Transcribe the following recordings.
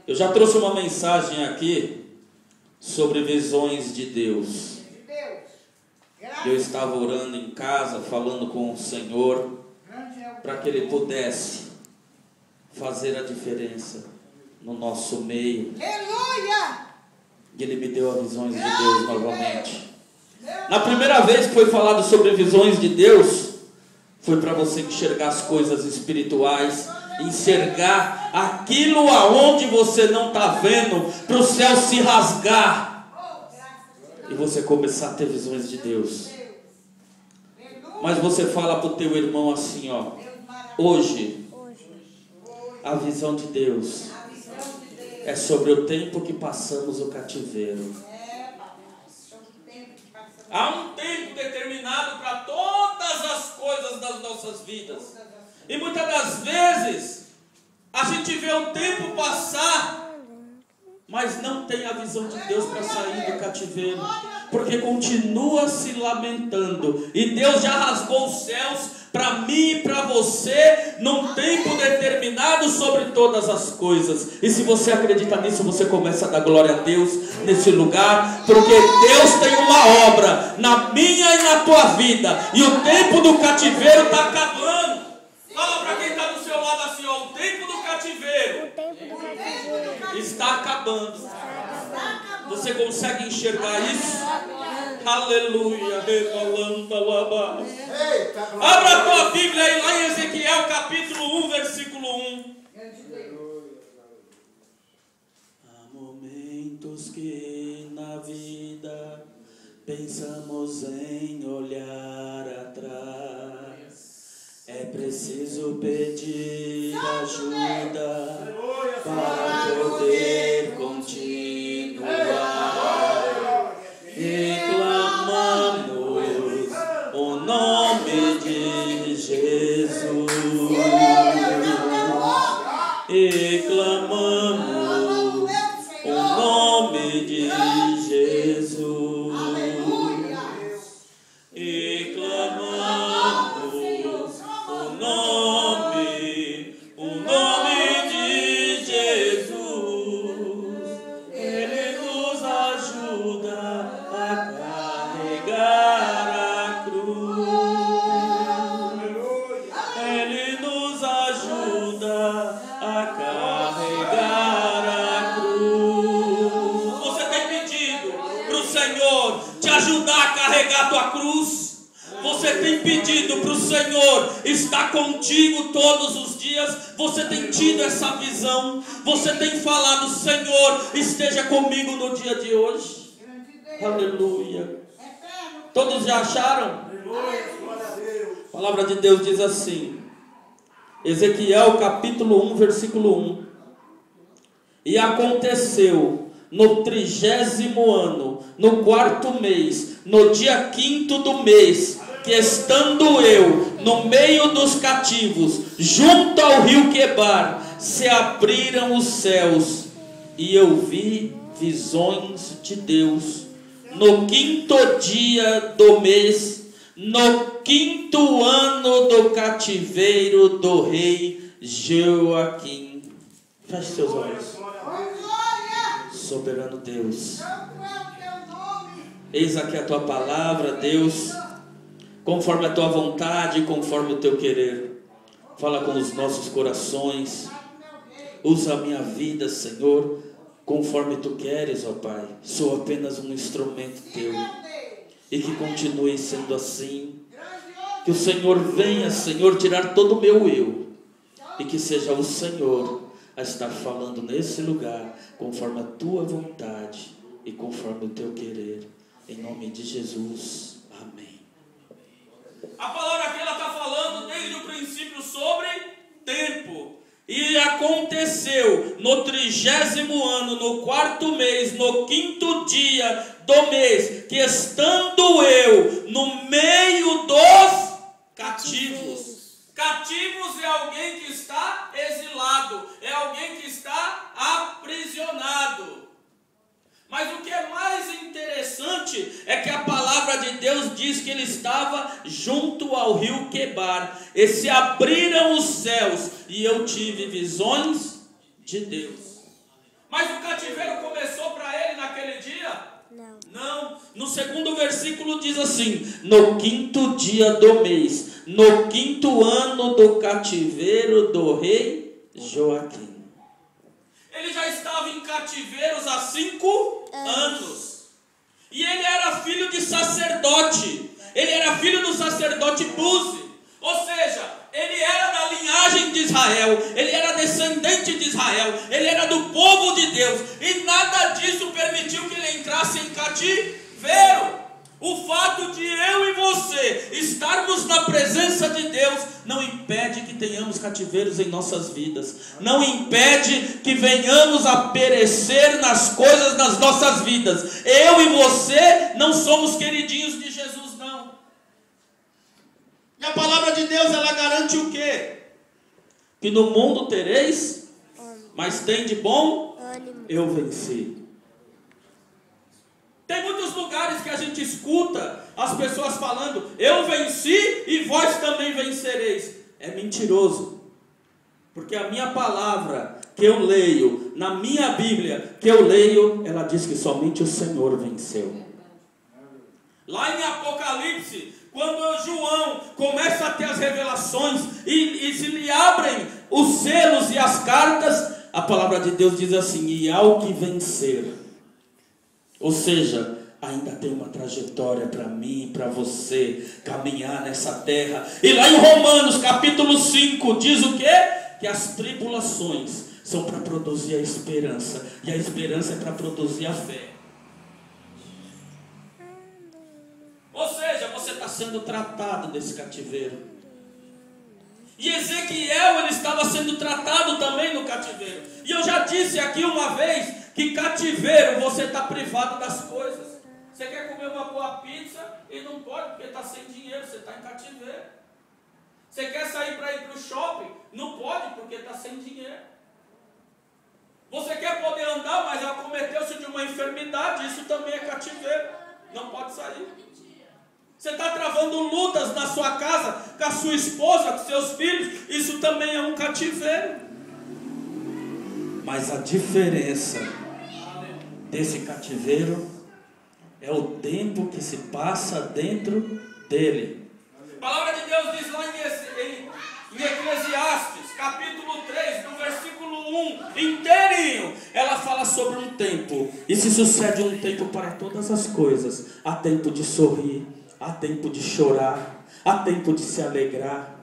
Eu já trouxe uma mensagem aqui sobre visões de Deus. Eu estava orando em casa, falando com o Senhor, para que Ele pudesse fazer a diferença no nosso meio. Aleluia! E Ele me deu as visões de Deus novamente. Na primeira vez que foi falado sobre visões de Deus, foi para você enxergar as coisas espirituais, enxergar aquilo aonde você não está vendo, para o céu se rasgar e você começar a ter visões de Deus. Mas você fala para o teu irmão assim, ó: hoje a visão de Deus é sobre o tempo que passamos o cativeiro. Há um tempo determinado para todas as coisas das nossas vidas. E muitas das vezes a gente vê o tempo passar, mas não tem a visão de Deus para sair do cativeiro, porque continua se lamentando. E Deus já rasgou os céus para mim e para você, num tempo determinado sobre todas as coisas. E se você acredita nisso, você começa a dar glória a Deus nesse lugar, porque Deus tem uma obra na minha e na tua vida, e o tempo do cativeiro está acabando. Fala para quem está do seu lado assim, ó: o tempo do cativeiro está acabando. Você consegue enxergar isso? Aleluia. Abra a tua Bíblia aí lá em Ezequiel capítulo 1, versículo 1. Há momentos que na vida pensamos em olhar atrás. É preciso pedir ajuda para poder continuar. Reclamamos o nome de Jesus. Reclamamos o nome de Jesus. Reclamamos o nome de Jesus. Ele nos ajuda a carregar a cruz. Ele nos ajuda a carregar a cruz. Você tem pedido para o Senhor te ajudar a carregar a tua cruz? Você tem pedido para o Senhor estar contigo todos os dias? Você tem tido essa visão? Você tem falado: Senhor, esteja comigo no dia de hoje? Aleluia. Todos já acharam? A palavra de Deus diz assim, Ezequiel capítulo 1, versículo 1: e aconteceu no 30º ano, no 4º mês, no dia 5º do mês, que estando eu no meio dos cativos, junto ao rio Quebar, se abriram os céus, e eu vi visões de Deus. No 5º dia do mês, no 5º ano do cativeiro do rei Joaquim. Feche seus olhos. Soberano Deus, eis aqui a tua palavra, Deus, conforme a tua vontade, conforme o teu querer. Fala com os nossos corações. Usa a minha vida, Senhor, conforme tu queres, ó Pai. Sou apenas um instrumento teu, e que continue sendo assim. Que o Senhor venha, Senhor, tirar todo o meu eu, e que seja o Senhor a estar falando nesse lugar, conforme a tua vontade e conforme o teu querer, em nome de Jesus, amém. A palavra aqui ela está falando desde o princípio sobre tempo. E aconteceu no 30º ano, no 4º mês, no 5º dia do mês, que estando eu no meio dos cativos. Cativos é alguém que está exilado, é alguém que está aprisionado. Mas o que é mais interessante é que a palavra de Deus diz que ele estava junto ao rio Quebar, e se abriram os céus, e eu tive visões de Deus. Mas o cativeiro começou para ele naquele dia? Não. No segundo versículo diz assim: no quinto dia do mês, no quinto ano do cativeiro do rei Joaquim. Ele já estava em cativeiros há 5 anos. E ele era filho de sacerdote. Ele era filho do sacerdote Buzi. Ou seja, ele era da linhagem de Israel. Ele era descendente de Israel. Ele era do povo de Deus. E nada disso permitiu que ele entrasse em cativeiro. O fato de eu e você estarmos na presença de Deus não impede que tenhamos cativeiros em nossas vidas. Não impede que venhamos a perecer nas coisas das nossas vidas. Eu e você não somos queridinhos de Jesus, não. E a palavra de Deus, ela garante o quê? Que no mundo tereis, mas tem de bom, eu venci. Tem muitos lugares que a gente escuta as pessoas falando: eu venci e vós também vencereis. É mentiroso. Porque a minha palavra que eu leio, na minha Bíblia que eu leio, ela diz que somente o Senhor venceu. Lá em Apocalipse, quando João começa a ter as revelações e se lhe abrem os selos e as cartas, a palavra de Deus diz assim: e ao que vencer. Ou seja, ainda tem uma trajetória para mim e para você caminhar nessa terra. E lá em Romanos capítulo 5 diz o quê? Que as tribulações são para produzir a esperança. E a esperança é para produzir a fé. Ou seja, você está sendo tratado desse cativeiro. E Ezequiel, ele estava sendo tratado também no cativeiro. E eu já disse aqui uma vez que cativeiro, você está privado das coisas. Você quer comer uma boa pizza e não pode porque está sem dinheiro, você está em cativeiro. Você quer sair para ir para o shopping, não pode porque está sem dinheiro. Você quer poder andar, mas acometeu-se de uma enfermidade, isso também é cativeiro, não pode sair. Você está travando lutas na sua casa, com a sua esposa, com seus filhos, isso também é um cativeiro. Mas a diferença desse cativeiro é o tempo que se passa dentro dele. A palavra de Deus diz lá em Eclesiastes, capítulo 3, no versículo 1, inteirinho, ela fala sobre um tempo, e se sucede um tempo para todas as coisas. Há tempo de sorrir, há tempo de chorar, há tempo de se alegrar.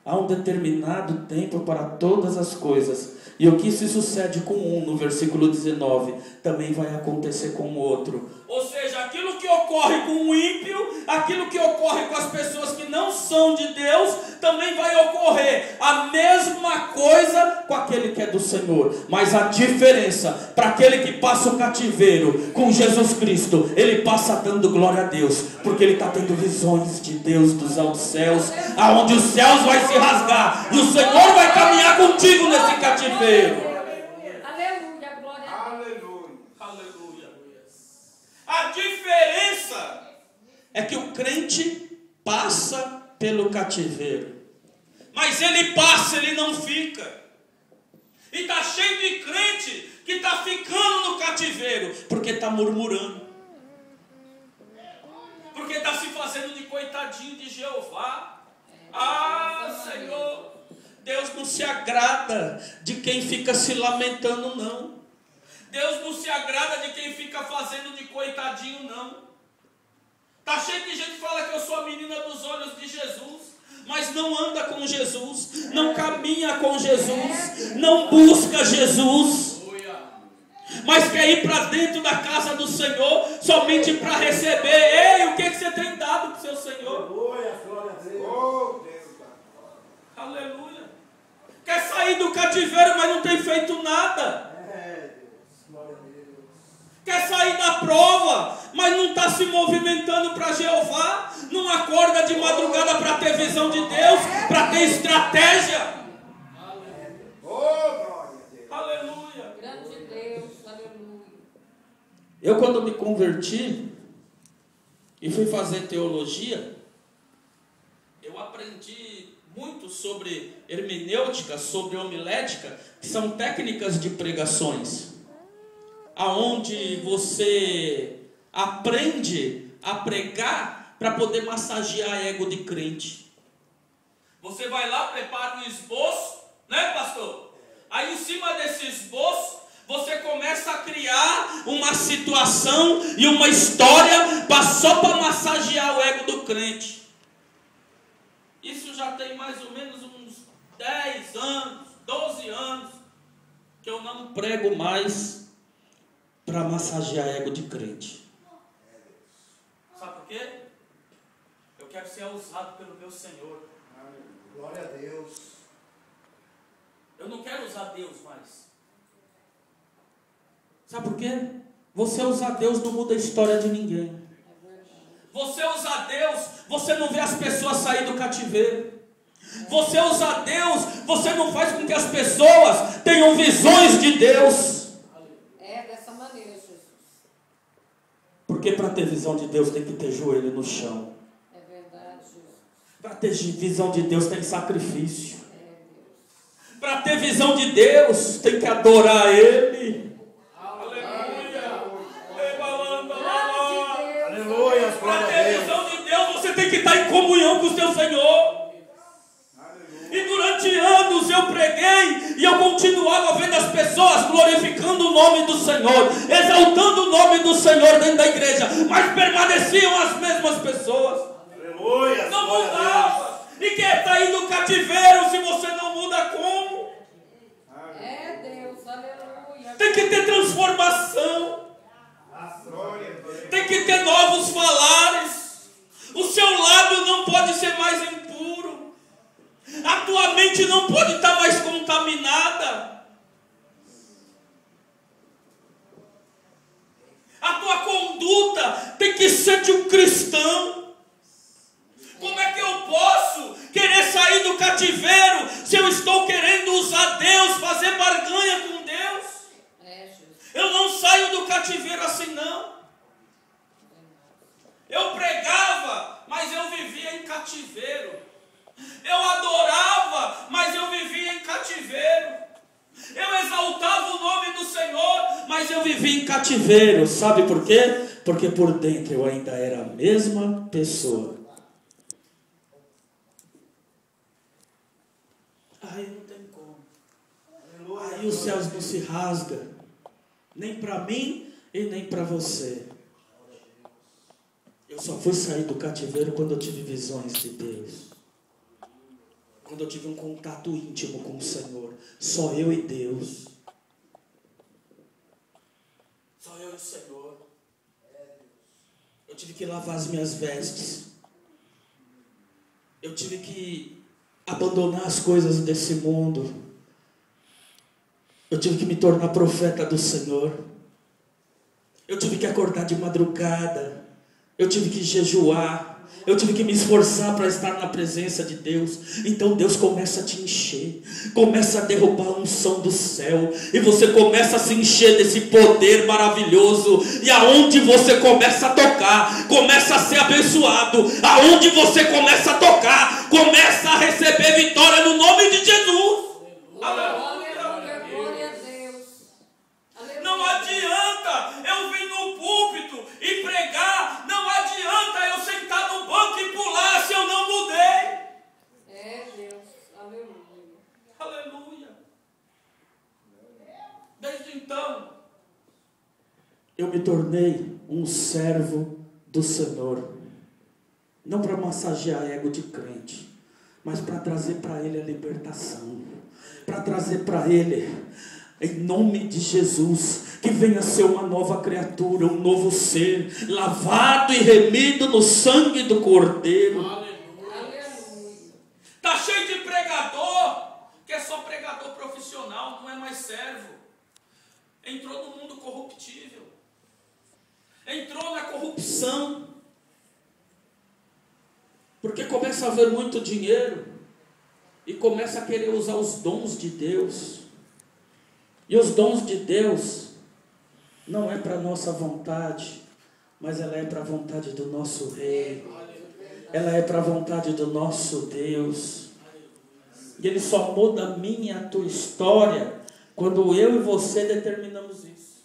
Há um determinado tempo para todas as coisas. E o que se sucede com um, no versículo 19, também vai acontecer com o outro. Ou seja, aquilo que ocorre com o ímpio, aquilo que ocorre com as pessoas que não são de Deus, também vai ocorrer a mesma coisa com aquele que é do Senhor. Mas a diferença, para aquele que passa o cativeiro com Jesus Cristo, ele passa dando glória a Deus, porque ele está tendo visões de Deus dos altos céus, aonde os céus vai se rasgar, e o Senhor vai caminhar contigo nesse cativeiro. Aleluia, glória a Deus. Aleluia. A diferença é que o crente passa pelo cativeiro, mas ele passa, ele não fica. E está cheio de crente que está ficando no cativeiro porque está murmurando, porque está se fazendo de coitadinho de Jeová. Senhor, Deus não se agrada de quem fica se lamentando, não. Deus não se agrada de quem fica fazendo de coitadinho, não. Está cheio de gente que fala que eu sou a menina dos olhos de Jesus, mas não anda com Jesus, não caminha com Jesus, não busca Jesus, mas quer ir para dentro da casa do Senhor somente para receber. Ei, o que você tem dado para o seu Senhor? Aleluia. Quer sair do cativeiro, mas não tem feito nada. Quer sair da prova, mas não está se movimentando para Jeová. Não acorda de madrugada para ter visão de Deus, para ter estratégia. Aleluia. Grande Deus, aleluia. Eu, quando me converti e fui fazer teologia, eu aprendi muito sobre hermenêutica, sobre homilética, que são técnicas de pregações, aonde você aprende a pregar para poder massagear ego de crente. Você vai lá, prepara um esboço, né, pastor? Aí em cima desse esboço, você começa a criar uma situação e uma história só para massagear o ego do crente. Isso já tem mais ou menos uns 10 anos, 12 anos, que eu não prego mais para massagear ego de crente. Sabe por quê? Eu quero ser usado pelo meu Senhor. Glória a Deus. Eu não quero usar Deus mais. Sabe por quê? Você usar Deus não muda a história de ninguém. Você usar Deus, você não vê as pessoas sair do cativeiro. Você usar Deus, você não faz com que as pessoas tenham visões de Deus. É dessa maneira, Jesus. Porque para ter visão de Deus tem que ter joelho no chão. É verdade, Jesus. Para ter visão de Deus tem sacrifício. É Deus. Para ter visão de Deus tem que adorar Ele. Para ter visão de Deus, você tem que estar em comunhão com o seu Senhor. E durante anos eu preguei e eu continuava vendo as pessoas glorificando o nome do Senhor, exaltando o nome do Senhor dentro da igreja, mas permaneciam as mesmas pessoas. Aleluia. Não mudava. E quer estar aí no cativeiro se você não muda como? É Deus, aleluia. Tem que ter transformação. Tem que ter novos falares. O seu lábio não pode ser mais impuro. A tua mente não pode estar mais contaminada. A tua conduta tem que ser de um cristão. Como é que eu posso querer sair do cativeiro se eu estou querendo usar Deus, fazer barganha com Deus? Eu não saio do cativeiro assim não. Eu pregava, mas eu vivia em cativeiro. Eu adorava, mas eu vivia em cativeiro. Eu exaltava o nome do Senhor, mas eu vivia em cativeiro. Sabe por quê? Porque por dentro eu ainda era a mesma pessoa. Aí não tem como. Aí os céus não se rasgam. Nem para mim e nem para você. Eu só fui sair do cativeiro quando eu tive visões de Deus. Quando eu tive um contato íntimo com o Senhor. Só eu e Deus. Só eu e o Senhor. Eu tive que lavar as minhas vestes. Eu tive que abandonar as coisas desse mundo. Eu tive que me tornar profeta do Senhor. Eu tive que acordar de madrugada. Eu tive que jejuar. Eu tive que me esforçar para estar na presença de Deus. Então Deus começa a te encher. Começa a derrubar a unção do céu. E você começa a se encher desse poder maravilhoso. E aonde você começa a tocar, começa a ser abençoado. Aonde você começa a tocar, começa a receber vitória no nome de Jesus. Aleluia, glória a Deus. Não adianta eu vir no púlpito e pregar. Não adianta eu sentar no banco e pular se eu não mudei. É Deus, aleluia. Aleluia. Desde então, eu me tornei um servo do Senhor. Não para massagear ego de crente, mas para trazer para Ele a libertação. Para trazer para Ele, em nome de Jesus, que venha ser uma nova criatura, um novo ser, lavado e remido no sangue do Cordeiro. Aleluia. Está cheio de pregador, que é só pregador profissional, não é mais servo. Entrou no mundo corruptível. Entrou na corrupção. Porque começa a haver muito dinheiro e começa a querer usar os dons de Deus. E os dons de Deus não é para nossa vontade, mas ela é para a vontade do nosso Rei. Ela é para a vontade do nosso Deus. E Ele só muda a minha e a tua história quando eu e você determinamos isso.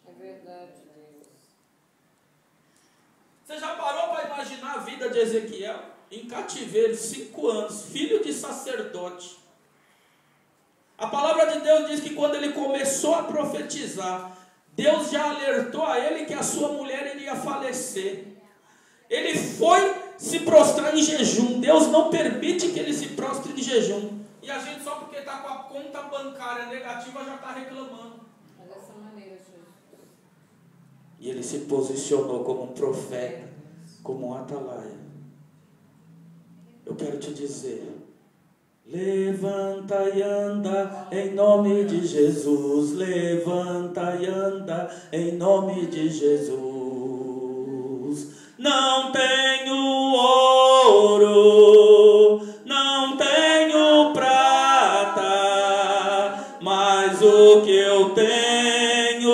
É verdade, Deus. Você já parou para imaginar a vida de Ezequiel? Em cativeiro, 5 anos, filho de sacerdote. A palavra de Deus diz que quando ele começou a profetizar, Deus já alertou a ele que a sua mulher iria falecer. Ele foi se prostrar em jejum. Deus não permite que ele se prostre em jejum. E a gente só porque está com a conta bancária negativa já está reclamando. É dessa maneira, Jesus. E ele se posicionou como um profeta, como um atalaia. Eu quero te dizer, levanta e anda em nome de Jesus. Levanta e anda em nome de Jesus. Não tenho ouro, não tenho prata, mas o que eu tenho,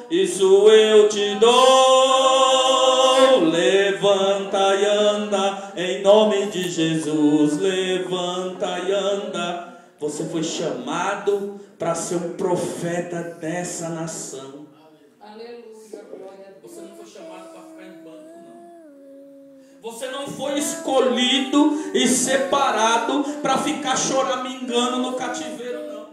isso eu te dou. Levanta e anda em nome de Jesus. Levanta e anda. Você foi chamado para ser um profeta dessa nação. Aleluia, glória a Deus. Você não foi chamado para ficar em banco, não. Você não foi escolhido e separado para ficar choramingando no cativeiro, não.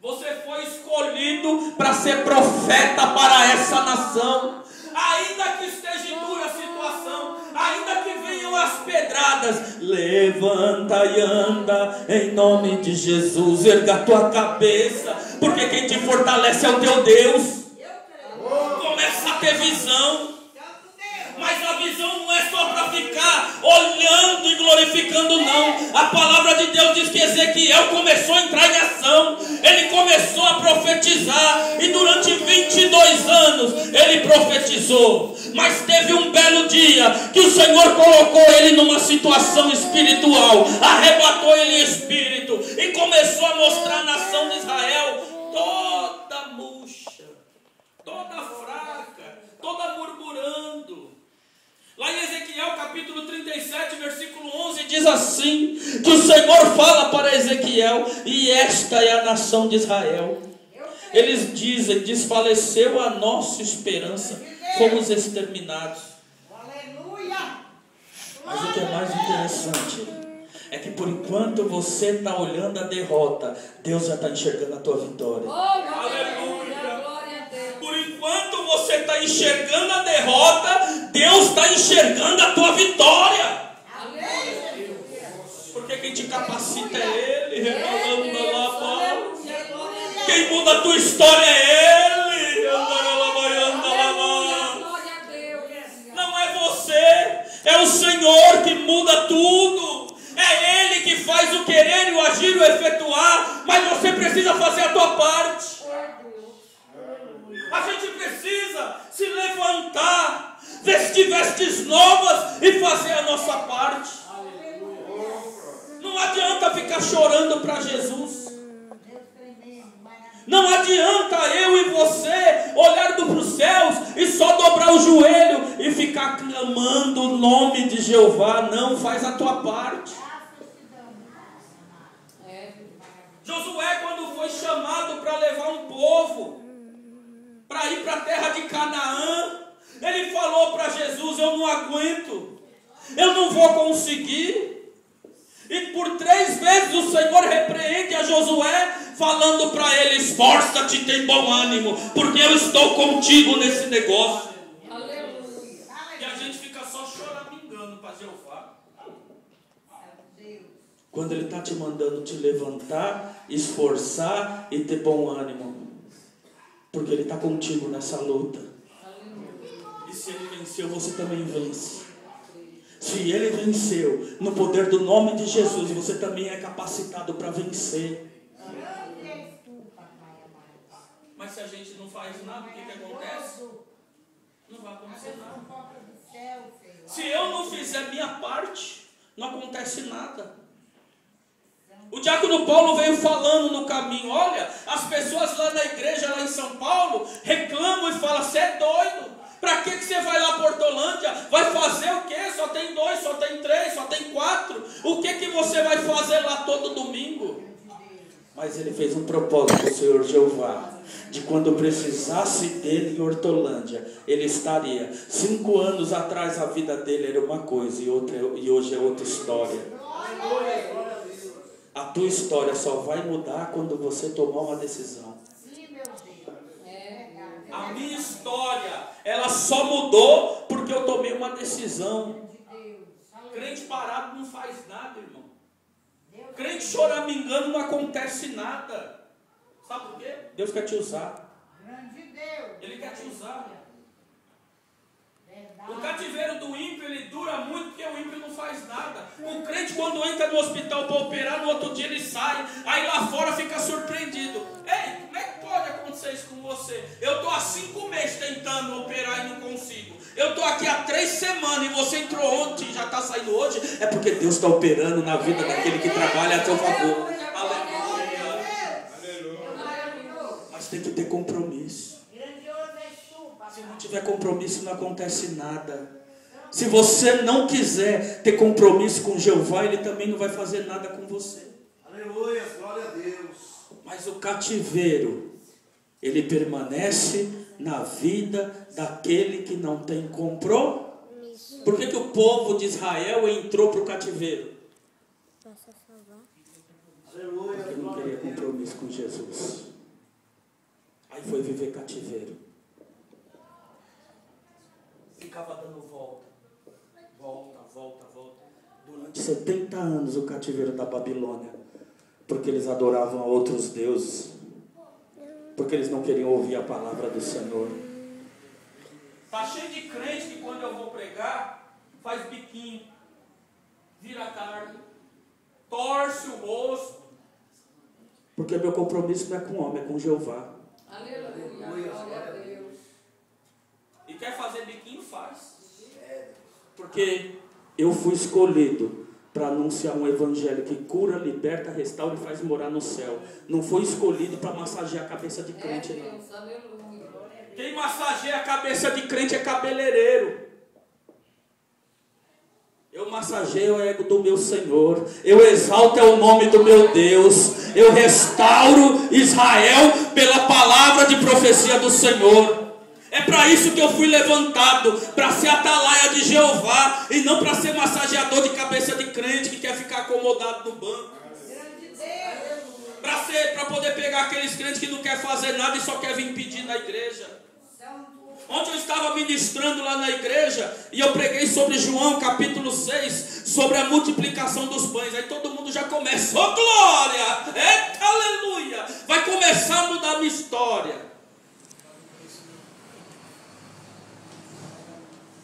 Você foi escolhido para ser profeta para essa nação. Ainda que esteja dura a situação, ainda que venham as pedradas, levanta e anda em nome de Jesus. Erga a tua cabeça, porque quem te fortalece é o teu Deus. Começa a ter visão. Mas a visão não é só para ficar olhando e glorificando, não. A palavra de Deus diz que Ezequiel começou a entrar em ação. Ele começou a profetizar. E durante 22 anos ele profetizou. Mas teve um belo dia que o Senhor colocou ele numa situação espiritual. Arrebatou ele em espírito. E começou a mostrar à nação de Israel toda murcha, toda fraca, toda murmurando. Lá em Ezequiel capítulo 37, versículo 11, diz assim, que o Senhor fala para Ezequiel, e esta é a nação de Israel. Eles dizem, desfaleceu a nossa esperança, fomos exterminados. Mas o que é mais interessante é que por enquanto você está olhando a derrota, Deus já está enxergando a tua vitória. Aleluia, glória a Deus. Por enquanto você está enxergando a derrota, Deus está enxergando a tua vitória. Aleluia. Porque quem te capacita é Ele. Aleluia, Quem muda a tua história é Ele. glória a Deus. Não é você, é o Senhor que muda tudo. É Ele que faz o querer e o agir e o efetuar. Mas você precisa fazer a tua parte. A gente precisa se levantar, vestir vestes novas e fazer a nossa parte. Não adianta ficar chorando para Jesus. Não adianta eu e você olhar para os céus e só dobrar o joelho e ficar clamando o nome de Jeová. Não, faz a tua parte. Josué, quando foi chamado para levar um povo para ir para a terra de Canaã, ele falou para Jesus, eu não aguento, eu não vou conseguir. E por 3 vezes o Senhor repreende a Josué, falando para ele, esforça-te e tem bom ânimo, porque eu estou contigo nesse negócio. Aleluia. E a gente fica só choramingando para Jeová. Quando Ele está te mandando te levantar, esforçar e ter bom ânimo. Porque Ele está contigo nessa luta. E se Ele venceu, você também vence. Se Ele venceu, no poder do nome de Jesus, você também é capacitado para vencer. Mas se a gente não faz nada, o que acontece? Não vai acontecer nada. Se eu não fizer minha parte, não acontece nada. O diácono Paulo veio falando no caminho, olha, as pessoas lá na igreja, lá em São Paulo, reclamam e falam, você é doido. Para que você vai lá para Hortolândia? Vai fazer o quê? Só tem 2, só tem 3, só tem 4. O que você vai fazer lá todo domingo? Mas ele fez um propósito, o Senhor Jeová, de quando precisasse dele em Hortolândia, ele estaria. 5 anos atrás a vida dele era uma coisa e hoje é outra história. A tua história só vai mudar quando você tomar uma decisão. A minha história, ela só mudou porque eu tomei uma decisão. Crente parado não faz nada, irmão. Crente choramingando não acontece nada. Sabe por quê? Deus quer te usar. Ele quer te usar. O cativeiro do ímpio, ele dura muito porque o ímpio não faz nada. O crente, quando entra no hospital para operar, no outro dia ele sai. Aí lá fora fica surpreendido. Ei, como é que pode acontecer isso com você? Eu estou há 5 meses tentando operar e não consigo. Eu estou aqui há 3 semanas e você entrou ontem e já está saindo hoje. É porque Deus está operando na vida daquele que trabalha a teu favor. Aleluia. Mas tem que ter compromisso. Se não tiver compromisso, não acontece nada. Se você não quiser ter compromisso com Jeová, Ele também não vai fazer nada com você. Aleluia, glória a Deus. Mas o cativeiro, ele permanece na vida daquele que não tem compromisso. Por que o povo de Israel entrou para o cativeiro? Aleluia, Porque não queria compromisso com Jesus. Aí foi viver cativeiro. Ficava dando volta. Durante 70 anos o cativeiro da Babilônia. Porque eles adoravam a outros deuses. Porque eles não queriam ouvir a palavra do Senhor. Está cheio de crente que quando eu vou pregar, faz biquinho, vira a carne, torce o rosto. Porque meu compromisso não é com o homem, é com Jeová. Aleluia, glória a Deus. E quer fazer biquinho, faz. Porque eu fui escolhido para anunciar um evangelho que cura, liberta, restaura e faz morar no céu. Não foi escolhido para massagear a cabeça de crente, não. Deus, aleluia. Quem massageia a cabeça de crente é cabeleireiro. Eu massageio o ego do meu Senhor. Eu exalto o nome do meu Deus. Eu restauro Israel pela palavra de profecia do Senhor. É para isso que eu fui levantado, para ser atalaia de Jeová e não para ser massageador de cabeça de crente que quer ficar acomodado no banco. Para poder pegar aqueles crentes que não quer fazer nada e só quer vir pedir na igreja. Ontem eu estava ministrando lá na igreja e eu preguei sobre João capítulo 6, sobre a multiplicação dos pães. Aí todo mundo já começa, oh glória, aleluia, vai começar a mudar a minha história.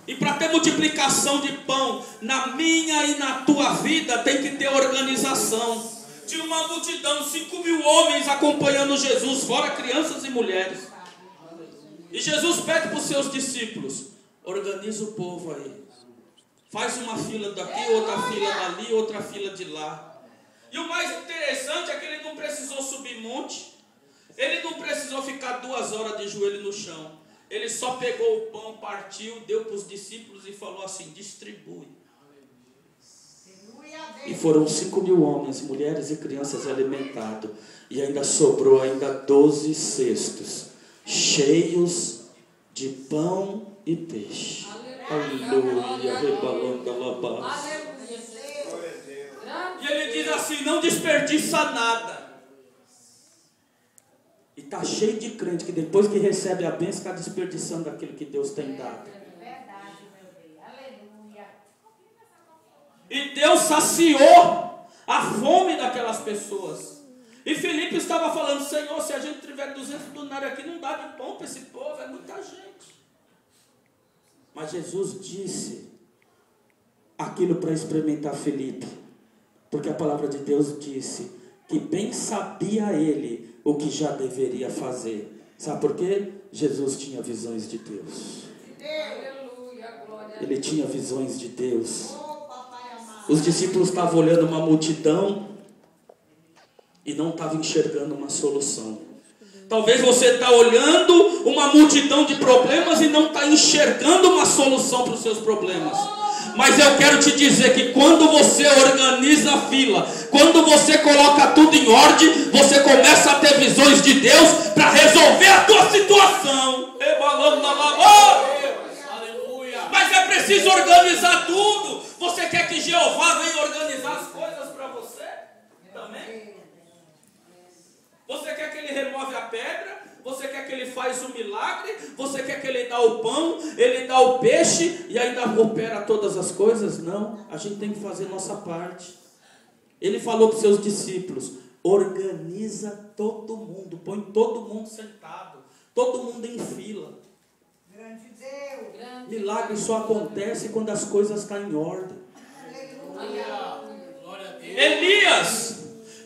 E para ter multiplicação de pão na minha e na tua vida, tem que ter organização. Tinha uma multidão, 5.000 homens acompanhando Jesus, fora crianças e mulheres. E Jesus pede para os seus discípulos, organiza o povo aí. Faz uma fila daqui, outra fila dali, outra fila de lá. E o mais interessante é que ele não precisou subir monte. Ele não precisou ficar 2 horas de joelho no chão. Ele só pegou o pão, partiu, deu para os discípulos e falou assim, distribui. E foram 5.000 homens, mulheres e crianças alimentados. E ainda sobrou 12 cestos, cheios de pão e peixe. Aleluia, rebalando a alabança. E ele diz assim, não desperdiça nada. E está cheio de crente que depois que recebe a bênção está desperdiçando aquilo que Deus tem dado. E Deus saciou a fome daquelas pessoas. E Filipe estava falando, Senhor, se a gente tiver 200 denários aqui, não dá de pão para esse povo, é muita gente. Mas Jesus disse aquilo para experimentar Filipe. Porque a palavra de Deus disse que bem sabia ele o que já deveria fazer. Sabe por quê? Jesus tinha visões de Deus. Ele tinha visões de Deus. Os discípulos estavam olhando uma multidão e não estavam enxergando uma solução. Talvez você está olhando uma multidão de problemas e não está enxergando uma solução para os seus problemas. Mas eu quero te dizer que quando você organiza a fila, quando você coloca tudo em ordem, você começa a ter visões de Deus para resolver a tua situação. Mas é preciso organizar tudo. Você quer que Jeová venha organizar as coisas para você? Também? Você quer que ele remove a pedra? Você quer que ele faça um milagre? Você quer que ele dá o pão, ele dá o peixe e ainda opera todas as coisas? Não, a gente tem que fazer nossa parte. Ele falou para os seus discípulos: organiza todo mundo, põe todo mundo sentado, todo mundo em fila. Grande Deus. Milagre só acontece quando as coisas estão em ordem. Elias,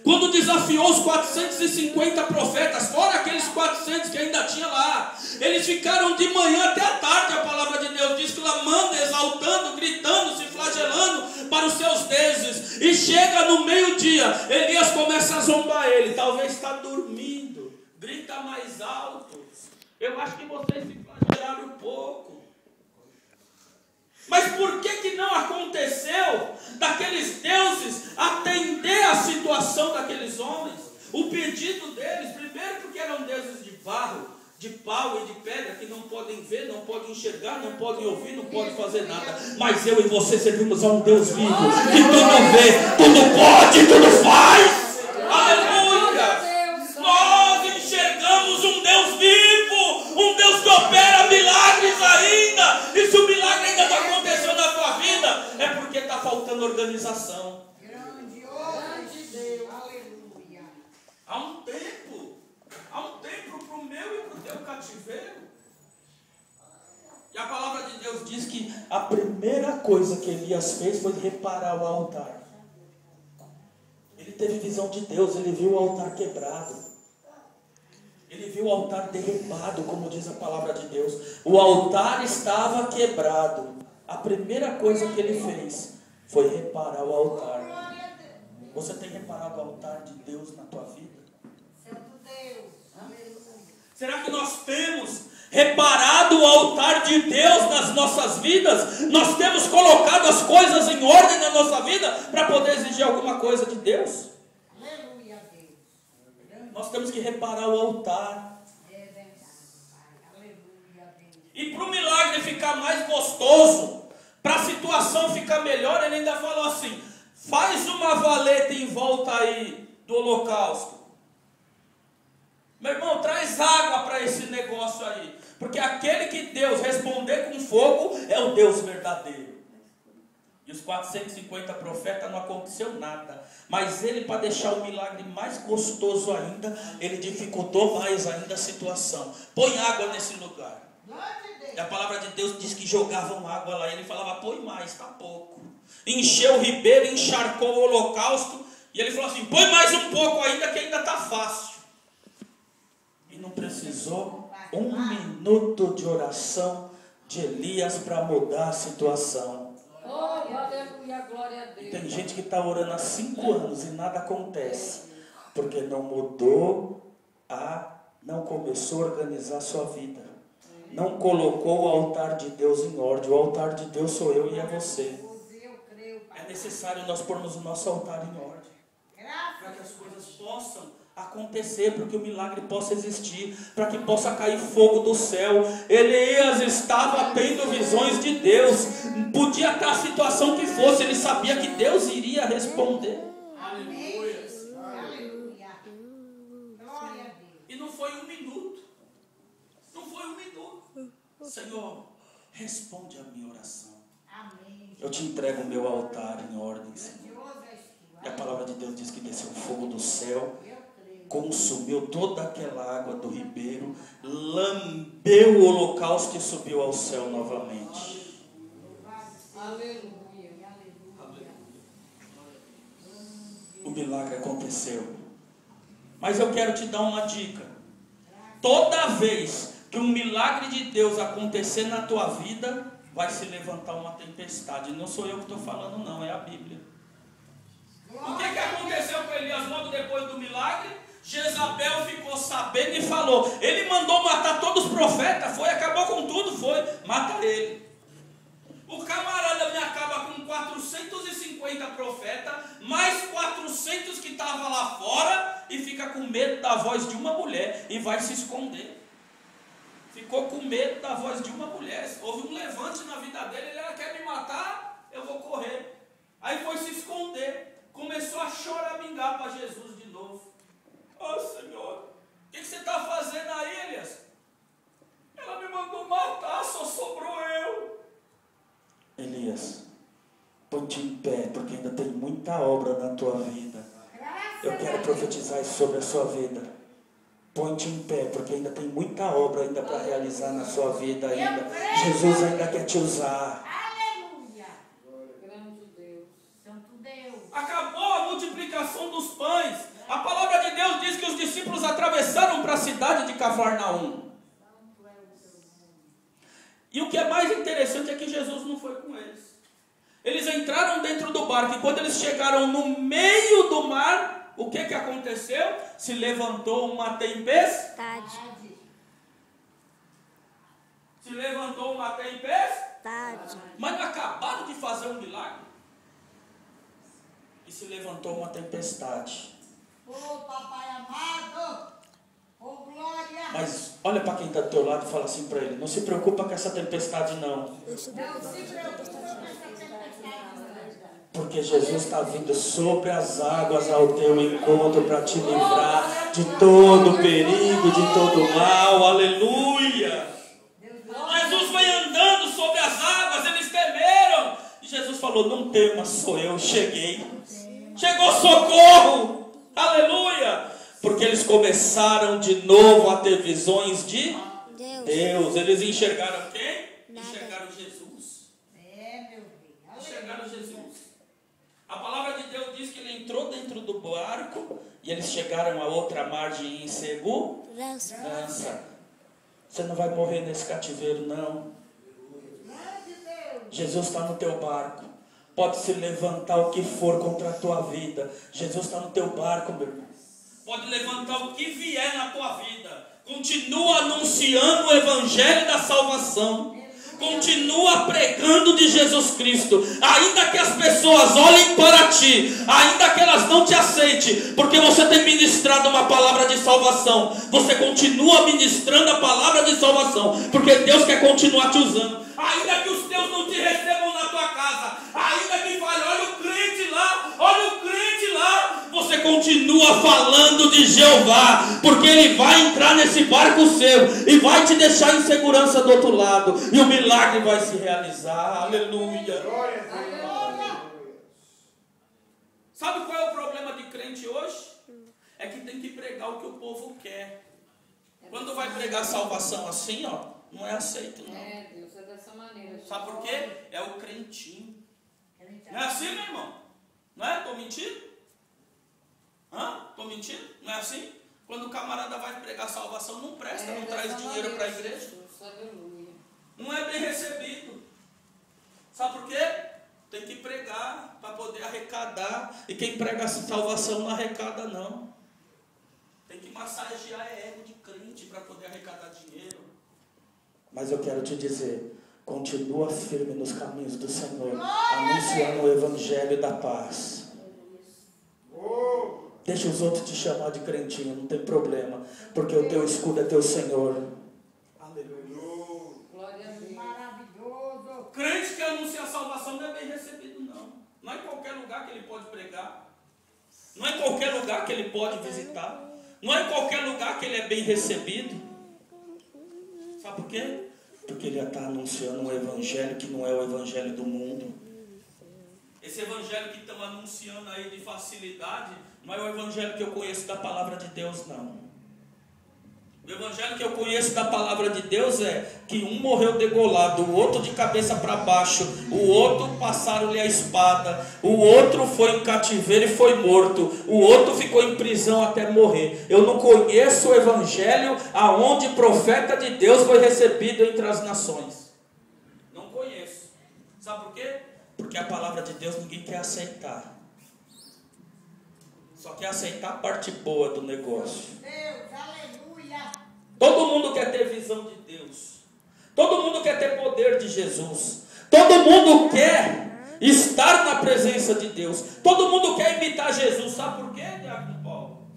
quando desafiou os 450 profetas, fora aqueles 400 que ainda tinha lá, eles ficaram de manhã até a tarde, a palavra de Deus diz, clamando, exaltando, gritando, se flagelando para os seus deuses. E chega no meio-dia, Elias começa a zombar ele. Talvez está dormindo, grita mais alto. Eu acho que vocês se flagelaram um pouco. Mas por que não aconteceu daqueles deuses atender a situação daqueles homens? O pedido deles, primeiro porque eram deuses de barro, de pau e de pedra, que não podem ver, não podem enxergar, não podem ouvir, não podem fazer nada. Mas eu e você servimos a um Deus vivo, que tudo vê, tudo pode, tudo faz. Aleluia! Nós enxergamos um Deus vivo, um Deus que opera milagres ainda. E se o milagre ainda não aconteceu na tua vida, é porque está faltando organização. Grande Deus. Aleluia. Há um tempo para o meu e para o teu cativeiro. E a palavra de Deus diz que a primeira coisa que Elias fez foi reparar o altar. Ele teve visão de Deus, ele viu o altar quebrado. Ele viu o altar derrubado, como diz a palavra de Deus. O altar estava quebrado. A primeira coisa que ele fez foi reparar o altar. Você tem reparado o altar de Deus na tua vida? Santo Deus. Aleluia. Será que nós temos reparado o altar de Deus nas nossas vidas? Nós temos colocado as coisas em ordem na nossa vida para poder exigir alguma coisa de Deus? Aleluia, Deus. Nós temos que reparar o altar. É verdade, Pai. Aleluia, Deus. E para o milagre ficar mais gostoso, para a situação ficar melhor, ele ainda falou assim: faz uma valeta em volta aí do holocausto. Meu irmão, traz água para esse negócio aí. Porque aquele que Deus responder com fogo é o Deus verdadeiro. E os 450 profetas não aconteceu nada. Mas ele, para deixar o milagre mais gostoso ainda, ele dificultou mais ainda a situação. Põe água nesse lugar. E a palavra de Deus diz que jogavam água lá. Ele falava: põe mais, está pouco. Encheu o ribeiro, encharcou o holocausto. E ele falou assim: põe mais um pouco ainda, que ainda está fácil. E não precisou 1 minuto de oração de Elias para mudar a situação. Oh, aleluia, glória a E Deus. tem gente que está orando há 5 anos e nada acontece, porque não mudou, não começou a organizar a sua vida, não colocou o altar de Deus em ordem. O altar de Deus sou eu e é você. Eu creio, Pai. É necessário nós pormos o nosso altar em ordem, para Graças que as coisas possam acontecer, para que o milagre possa existir, para que possa cair fogo do céu. Elias estava tendo visões de Deus, podia estar a situação que fosse, ele sabia que Deus iria responder. Aleluia. Aleluia. Glória a Deus. E não foi 1 minuto, não foi 1 minuto. Senhor, responde a minha oração. Amém. Eu te entrego o meu altar em ordem, Senhor. Grandioso és tu. E a palavra de Deus diz que desceu o fogo do céu, Eu creio. consumiu toda aquela água do ribeiro, lambeu o holocausto e subiu ao céu novamente. Aleluia. O milagre aconteceu. Mas eu quero te dar uma dica. Toda vez que um milagre de Deus acontecer na tua vida, vai se levantar uma tempestade. Não sou eu que estou falando, não, é a Bíblia. O que aconteceu com Elias logo depois do milagre? Jezabel ficou sabendo e falou: ele mandou matar todos os profetas, acabou com tudo, mata ele. O camarada me acaba com 450 profetas, mais 400 que estavam lá fora, e fica com medo da voz de uma mulher e vai se esconder. Ficou com medo da voz de uma mulher. Houve um levante na vida dele, ele quer me matar, eu vou correr. Aí foi se esconder, começou a choramingar para Jesus de novo. Oh Senhor, o que você está fazendo aí, Elias? Ela me mandou matar, só sobrou eu. Elias, põe-te em pé, porque ainda tem muita obra na tua vida. Eu quero profetizar isso sobre a sua vida. Põe-te em pé, porque ainda tem muita obra ainda para realizar na sua vida ainda. Jesus ainda quer te usar. Aleluia. Grande Deus. Santo Deus. Acabou a multiplicação dos pães. A palavra de Deus diz que os discípulos atravessaram para a cidade de Cafarnaum. E o que é mais interessante é que Jesus não foi com eles. Eles entraram dentro do barco, e quando eles chegaram no meio do mar, o que aconteceu? Se levantou uma tempestade. Se levantou uma tempestade. Mas não acabaram de fazer um milagre? E se levantou uma tempestade. Ô papai amado. Ô glória. Mas olha para quem está do teu lado e fala assim para ele: não se preocupa com essa tempestade não. Não se preocupa com essa tempestade. Porque Jesus está vindo sobre as águas ao teu encontro para te livrar de todo perigo, de todo mal. Aleluia! Jesus foi andando sobre as águas, eles temeram. E Jesus falou: não temas, sou eu, cheguei. Chegou socorro! Aleluia! Porque eles começaram de novo a ter visões de Deus. Eles enxergaram quem? Enxergaram Jesus. Meu Deus. Enxergaram Jesus. A palavra de Deus diz que ele entrou dentro do barco e eles chegaram a outra margem em segurança. Você não vai morrer nesse cativeiro, não. Jesus está no teu barco. Pode se levantar o que for contra a tua vida. Jesus está no teu barco, meu irmão. Pode levantar o que vier na tua vida. Continua anunciando o evangelho da salvação. Continua pregando de Jesus Cristo. Ainda que as pessoas olhem para ti, ainda que elas não te aceitem, porque você tem ministrado uma palavra de salvação, você continua ministrando a palavra de salvação, porque Deus quer continuar te usando. Ainda que os teus não te recebam na tua casa, ainda que fale: olha o crente lá, olha o crente lá, você continua falando de Jeová, porque Ele vai entrar nesse barco seu e vai te deixar em segurança do outro lado, e o milagre vai se realizar. Aleluia. Sabe qual é o problema de crente hoje? É que tem que pregar o que o povo quer. Quando vai pregar salvação assim, ó, não é aceito, não. Deus, é dessa maneira. Sabe por quê? É o crentinho. Não é assim, meu irmão? Não é? Estou mentindo? Estou mentindo? Não é assim? Quando o camarada vai pregar salvação, não presta, não traz dinheiro para a igreja. Jesus, aleluia. Não é bem recebido. Sabe por quê? Tem que pregar para poder arrecadar. E quem prega salvação não arrecada, não. Tem que massagear ego de crente para poder arrecadar dinheiro. Mas eu quero te dizer, continua firme nos caminhos do Senhor, anunciando o evangelho da paz. Deixa os outros te chamar de crentinho, não tem problema, porque o teu escudo é teu Senhor. Aleluia. Glória a Deus. Maravilhoso. Crente que anuncia a salvação não é bem recebido, não. Não é em qualquer lugar que ele pode pregar. Não é em qualquer lugar que ele pode visitar. Não é em qualquer lugar que ele é bem recebido. Sabe por quê? Porque ele está anunciando um evangelho que não é o evangelho do mundo. Esse evangelho que estão anunciando aí de facilidade não é o evangelho que eu conheço da palavra de Deus, não. O evangelho que eu conheço da palavra de Deus é que um morreu degolado, o outro de cabeça para baixo, o outro passaram-lhe a espada, o outro foi em cativeiro e foi morto, o outro ficou em prisão até morrer. Eu não conheço o evangelho aonde profeta de Deus foi recebido entre as nações. Não conheço. Sabe por quê? Porque a palavra de Deus ninguém quer aceitar. Só quer aceitar a parte boa do negócio. Deus, aleluia. Todo mundo quer ter visão de Deus. Todo mundo quer ter poder de Jesus. Todo mundo quer estar na presença de Deus. Todo mundo quer imitar Jesus, sabe por quê, Diácono Paulo?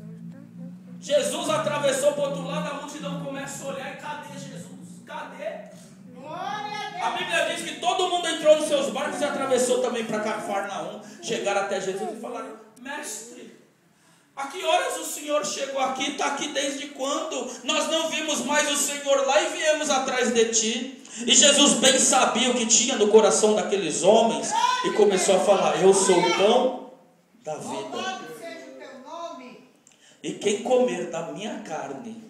Jesus atravessou para o outro lado, a multidão começa a olhar e cadê Jesus? Cadê? A Bíblia diz que todo mundo entrou nos seus barcos e atravessou também para Cafarnaum. Chegaram até Jesus e falaram: mestre, a que horas o Senhor chegou aqui? Está aqui desde quando? Nós não vimos mais o Senhor lá e viemos atrás de ti. E Jesus bem sabia o que tinha no coração daqueles homens e começou a falar: eu sou o pão da vida. Louvado seja o teu nome. E quem comer da minha carne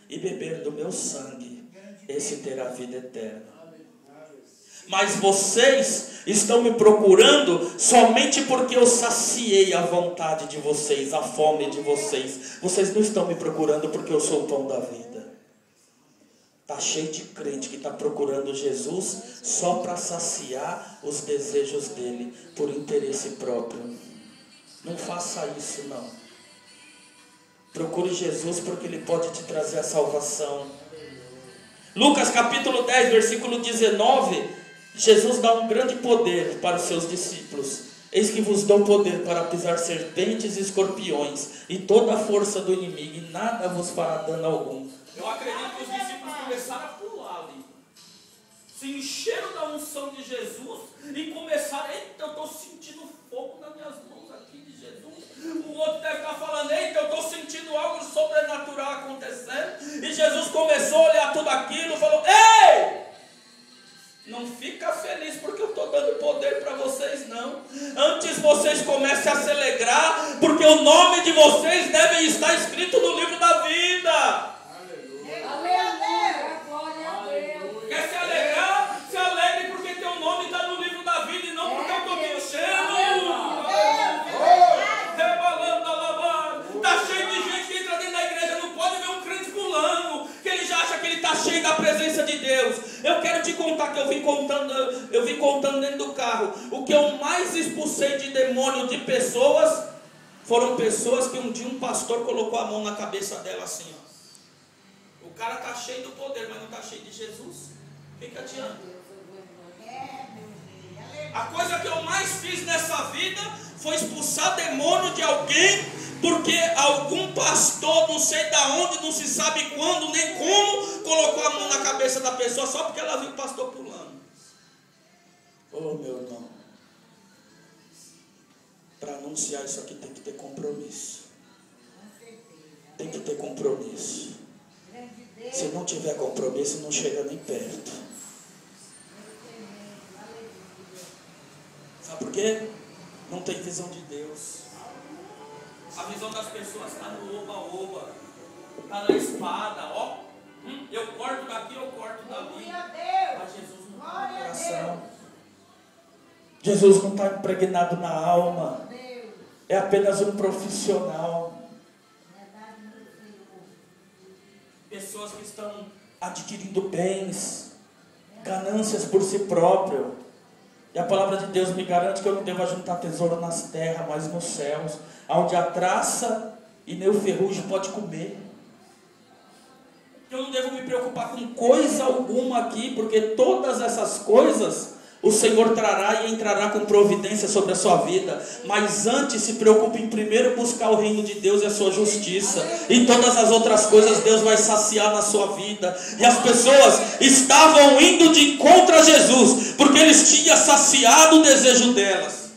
e beber do meu sangue, esse terá vida eterna. Mas vocês estão me procurando somente porque eu saciei a vontade de vocês, a fome de vocês. Vocês não estão me procurando porque eu sou o pão da vida. Está cheio de crente que está procurando Jesus só para saciar os desejos dele, por interesse próprio. Não faça isso, não. Procure Jesus porque ele pode te trazer a salvação. Lucas capítulo 10, versículo 19, Jesus dá um grande poder para os seus discípulos. Eis que vos dou poder para pisar serpentes e escorpiões e toda a força do inimigo, e nada vos fará dano algum. Eu acredito que os discípulos começaram a pular ali. Se encheram da unção de Jesus e começaram: eita, eu estou sentindo fogo nas minhas mãos aqui de Jesus. O outro deve estar falando: eita, eu estou sentindo algo sobrenatural acontecendo. E Jesus começou a olhar tudo aquilo e falou: ei! Não fica feliz porque eu estou dando poder para vocês, não. Antes vocês comecem a se alegrar, porque o nome de vocês deve estar escrito no livro da vida. Aleluia, glória a Deus. Quer se alegrar? Se alegre porque teu nome está no livro da vida e não porque eu estou aqui no cheiro. Rebalando a lavar. Está cheio de gente que entra dentro da igreja, não pode ver um crente pulando, que ele já acha que ele está cheio da presença de Deus. Eu quero te contar que eu vim contando dentro do carro. O que eu mais expulsei de demônio de pessoas foram pessoas que um dia um pastor colocou a mão na cabeça dela assim, ó. O cara está cheio do poder, mas não está cheio de Jesus. O que adianta? A coisa que eu mais fiz nessa vida foi expulsar demônio de alguém, porque algum pastor, não sei de onde, não se sabe quando, nem como, colocou a mão na cabeça da pessoa só porque ela viu o pastor pulando. Oh, meu irmão, para anunciar isso aqui tem que ter compromisso. Tem que ter compromisso. Se não tiver compromisso, não chega nem perto. Sabe por quê? Não tem visão de Deus. A visão das pessoas está no oba-oba, está na espada, ó. Eu corto daqui, eu corto dali. Mas Jesus não está no coração. Jesus não está impregnado na alma. É apenas um profissional. Pessoas que estão adquirindo bens, ganâncias por si próprio. E a palavra de Deus me garante que eu não devo ajuntar tesouro nas terras, mas nos céus, onde a traça e nem o ferrugem pode comer. Eu não devo me preocupar com coisa alguma aqui, porque todas essas coisas o Senhor trará e entrará com providência sobre a sua vida. Mas antes se preocupe em primeiro buscar o reino de Deus e a sua justiça, e todas as outras coisas Deus vai saciar na sua vida. E as pessoas estavam indo de encontro a Jesus, porque eles tinham saciado o desejo delas.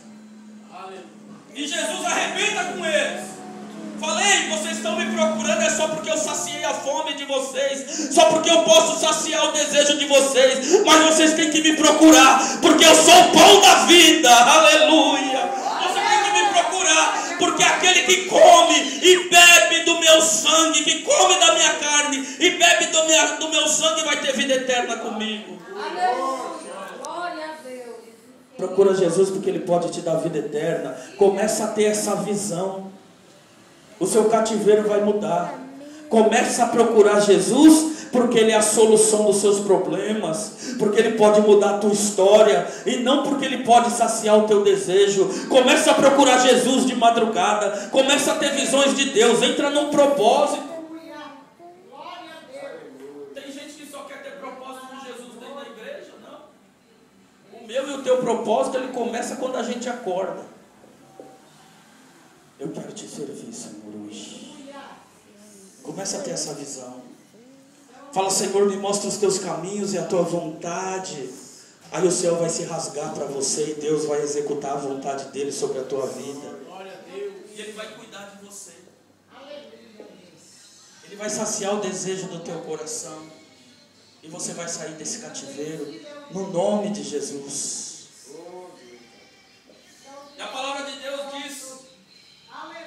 E Jesus arrebenta com eles. Falei, vocês estão me procurando é só porque eu saciei a fome de vocês, só porque eu posso saciar o desejo de vocês, mas vocês têm que me procurar, porque eu sou o pão da vida, aleluia. Você tem que me procurar, porque aquele que come e bebe do meu sangue, que come da minha carne e bebe do meu sangue, vai ter vida eterna comigo. Aleluia, glória a Deus. Procura Jesus porque Ele pode te dar vida eterna. Começa a ter essa visão. O seu cativeiro vai mudar. Começa a procurar Jesus, porque Ele é a solução dos seus problemas, porque Ele pode mudar a tua história, e não porque Ele pode saciar o teu desejo. Começa a procurar Jesus de madrugada. Começa a ter visões de Deus. Entra num propósito. Tem gente que só quer ter propósito com Jesus dentro da igreja. Não. O meu e o teu propósito, ele começa quando a gente acorda. Eu quero te servir, Senhor, hoje. Começa a ter essa visão. Fala, Senhor, me mostra os teus caminhos e a tua vontade. Aí o céu vai se rasgar para você e Deus vai executar a vontade dele sobre a tua vida. E ele vai cuidar de você. Ele vai saciar o desejo do teu coração. E você vai sair desse cativeiro no nome de Jesus. E a palavra de Deus diz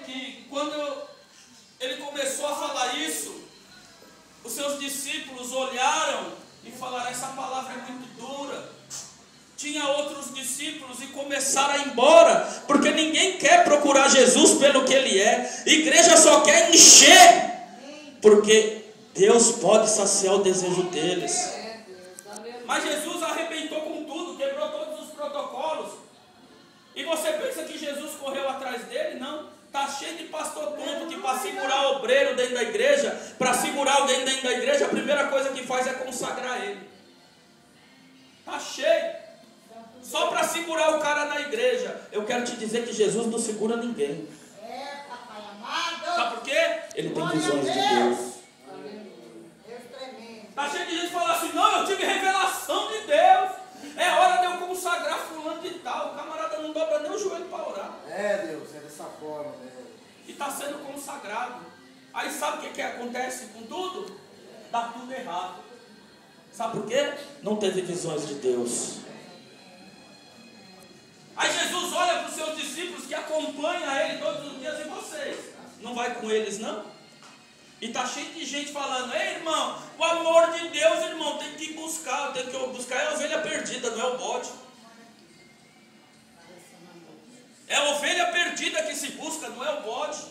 que quando ele começou a falar isso, os seus discípulos olharam e falaram: essa palavra é muito dura. Tinha outros discípulos e começaram a ir embora, porque ninguém quer procurar Jesus pelo que ele é. Igreja só quer encher, porque Deus pode saciar o desejo deles. Mas Jesus arrebentou com tudo, quebrou todos os protocolos. E você pensa que Jesus correu atrás dele? Não. Está cheio de pastor tonto que para segurar obreiro dentro da igreja, para segurar alguém dentro da igreja, a primeira coisa que faz é consagrar ele. Está cheio. Só para segurar o cara na igreja. Eu quero te dizer que Jesus não segura ninguém. Sabe por quê? Ele tem visões de Deus. Está cheio de gente que fala assim: não, eu tive revelação de Deus. É hora de eu consagrar fulano de tal. O camarada não dobra nem o joelho para orar. É, Deus, é dessa forma, Deus. E está sendo consagrado. Aí sabe o que acontece com tudo? Dá tudo errado. Sabe por quê? Não teve visões de Deus. Aí Jesus olha para os seus discípulos que acompanham ele todos os dias, e vocês? Não vai com eles, não? E está cheio de gente falando: ei, irmão, o amor de Deus, irmão, tem que buscar. Tem que buscar é a ovelha perdida, não é o bode. É a ovelha perdida que se busca, não é o bode.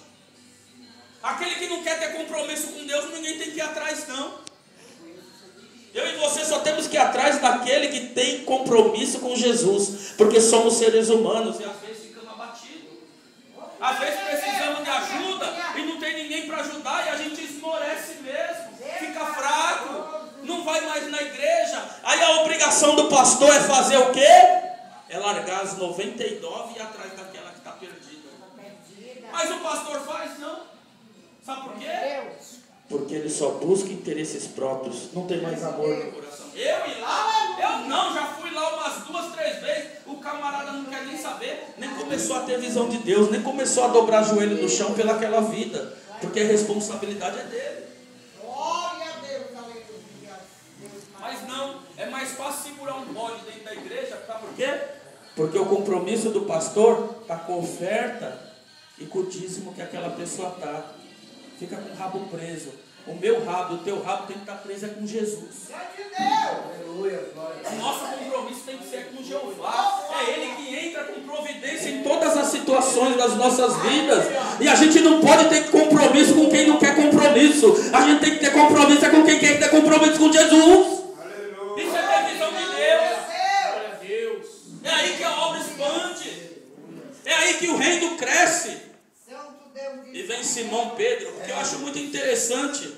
Aquele que não quer ter compromisso com Deus, ninguém tem que ir atrás, não. Eu e você só temos que ir atrás daquele que tem compromisso com Jesus, porque somos seres humanos e às vezes ficamos abatidos. Às vezes precisamos de ajuda e não tem ninguém para ajudar, e a gente esmorece mesmo, fica fraco, não vai mais na igreja. Aí a obrigação do pastor é fazer o quê? É largar as 99 e ir atrás daquela que está perdida. Mas o pastor faz? Não. Sabe por quê? Porque ele só busca interesses próprios. Não tem mais amor no coração. Eu ir lá? Eu não, já fui lá umas 2, 3 vezes. O camarada não quer nem saber. Nem começou a ter visão de Deus. Nem começou a dobrar joelho no chão pelaquela vida. Porque a responsabilidade é dele. Glória a Deus, aleluia. Mas não, é mais fácil segurar um bode dentro da igreja. Sabe por quê? Porque o compromisso do pastor está com oferta e com o dízimo que aquela pessoa está. Fica com o rabo preso. O meu rabo, o teu rabo tem que estar preso com Jesus. Aleluia, glória. O nosso compromisso tem que ser com Jeová. É Ele que entra com providência em todas as situações das nossas vidas. E a gente não pode ter compromisso com quem não quer compromisso. A gente tem que ter compromisso com quem quer ter compromisso com Jesus. Aleluia. Isso é ter visão de Deus. Glória a Deus. É aí que a obra expande. É aí que o reino cresce. E vem Simão Pedro, porque eu acho muito interessante.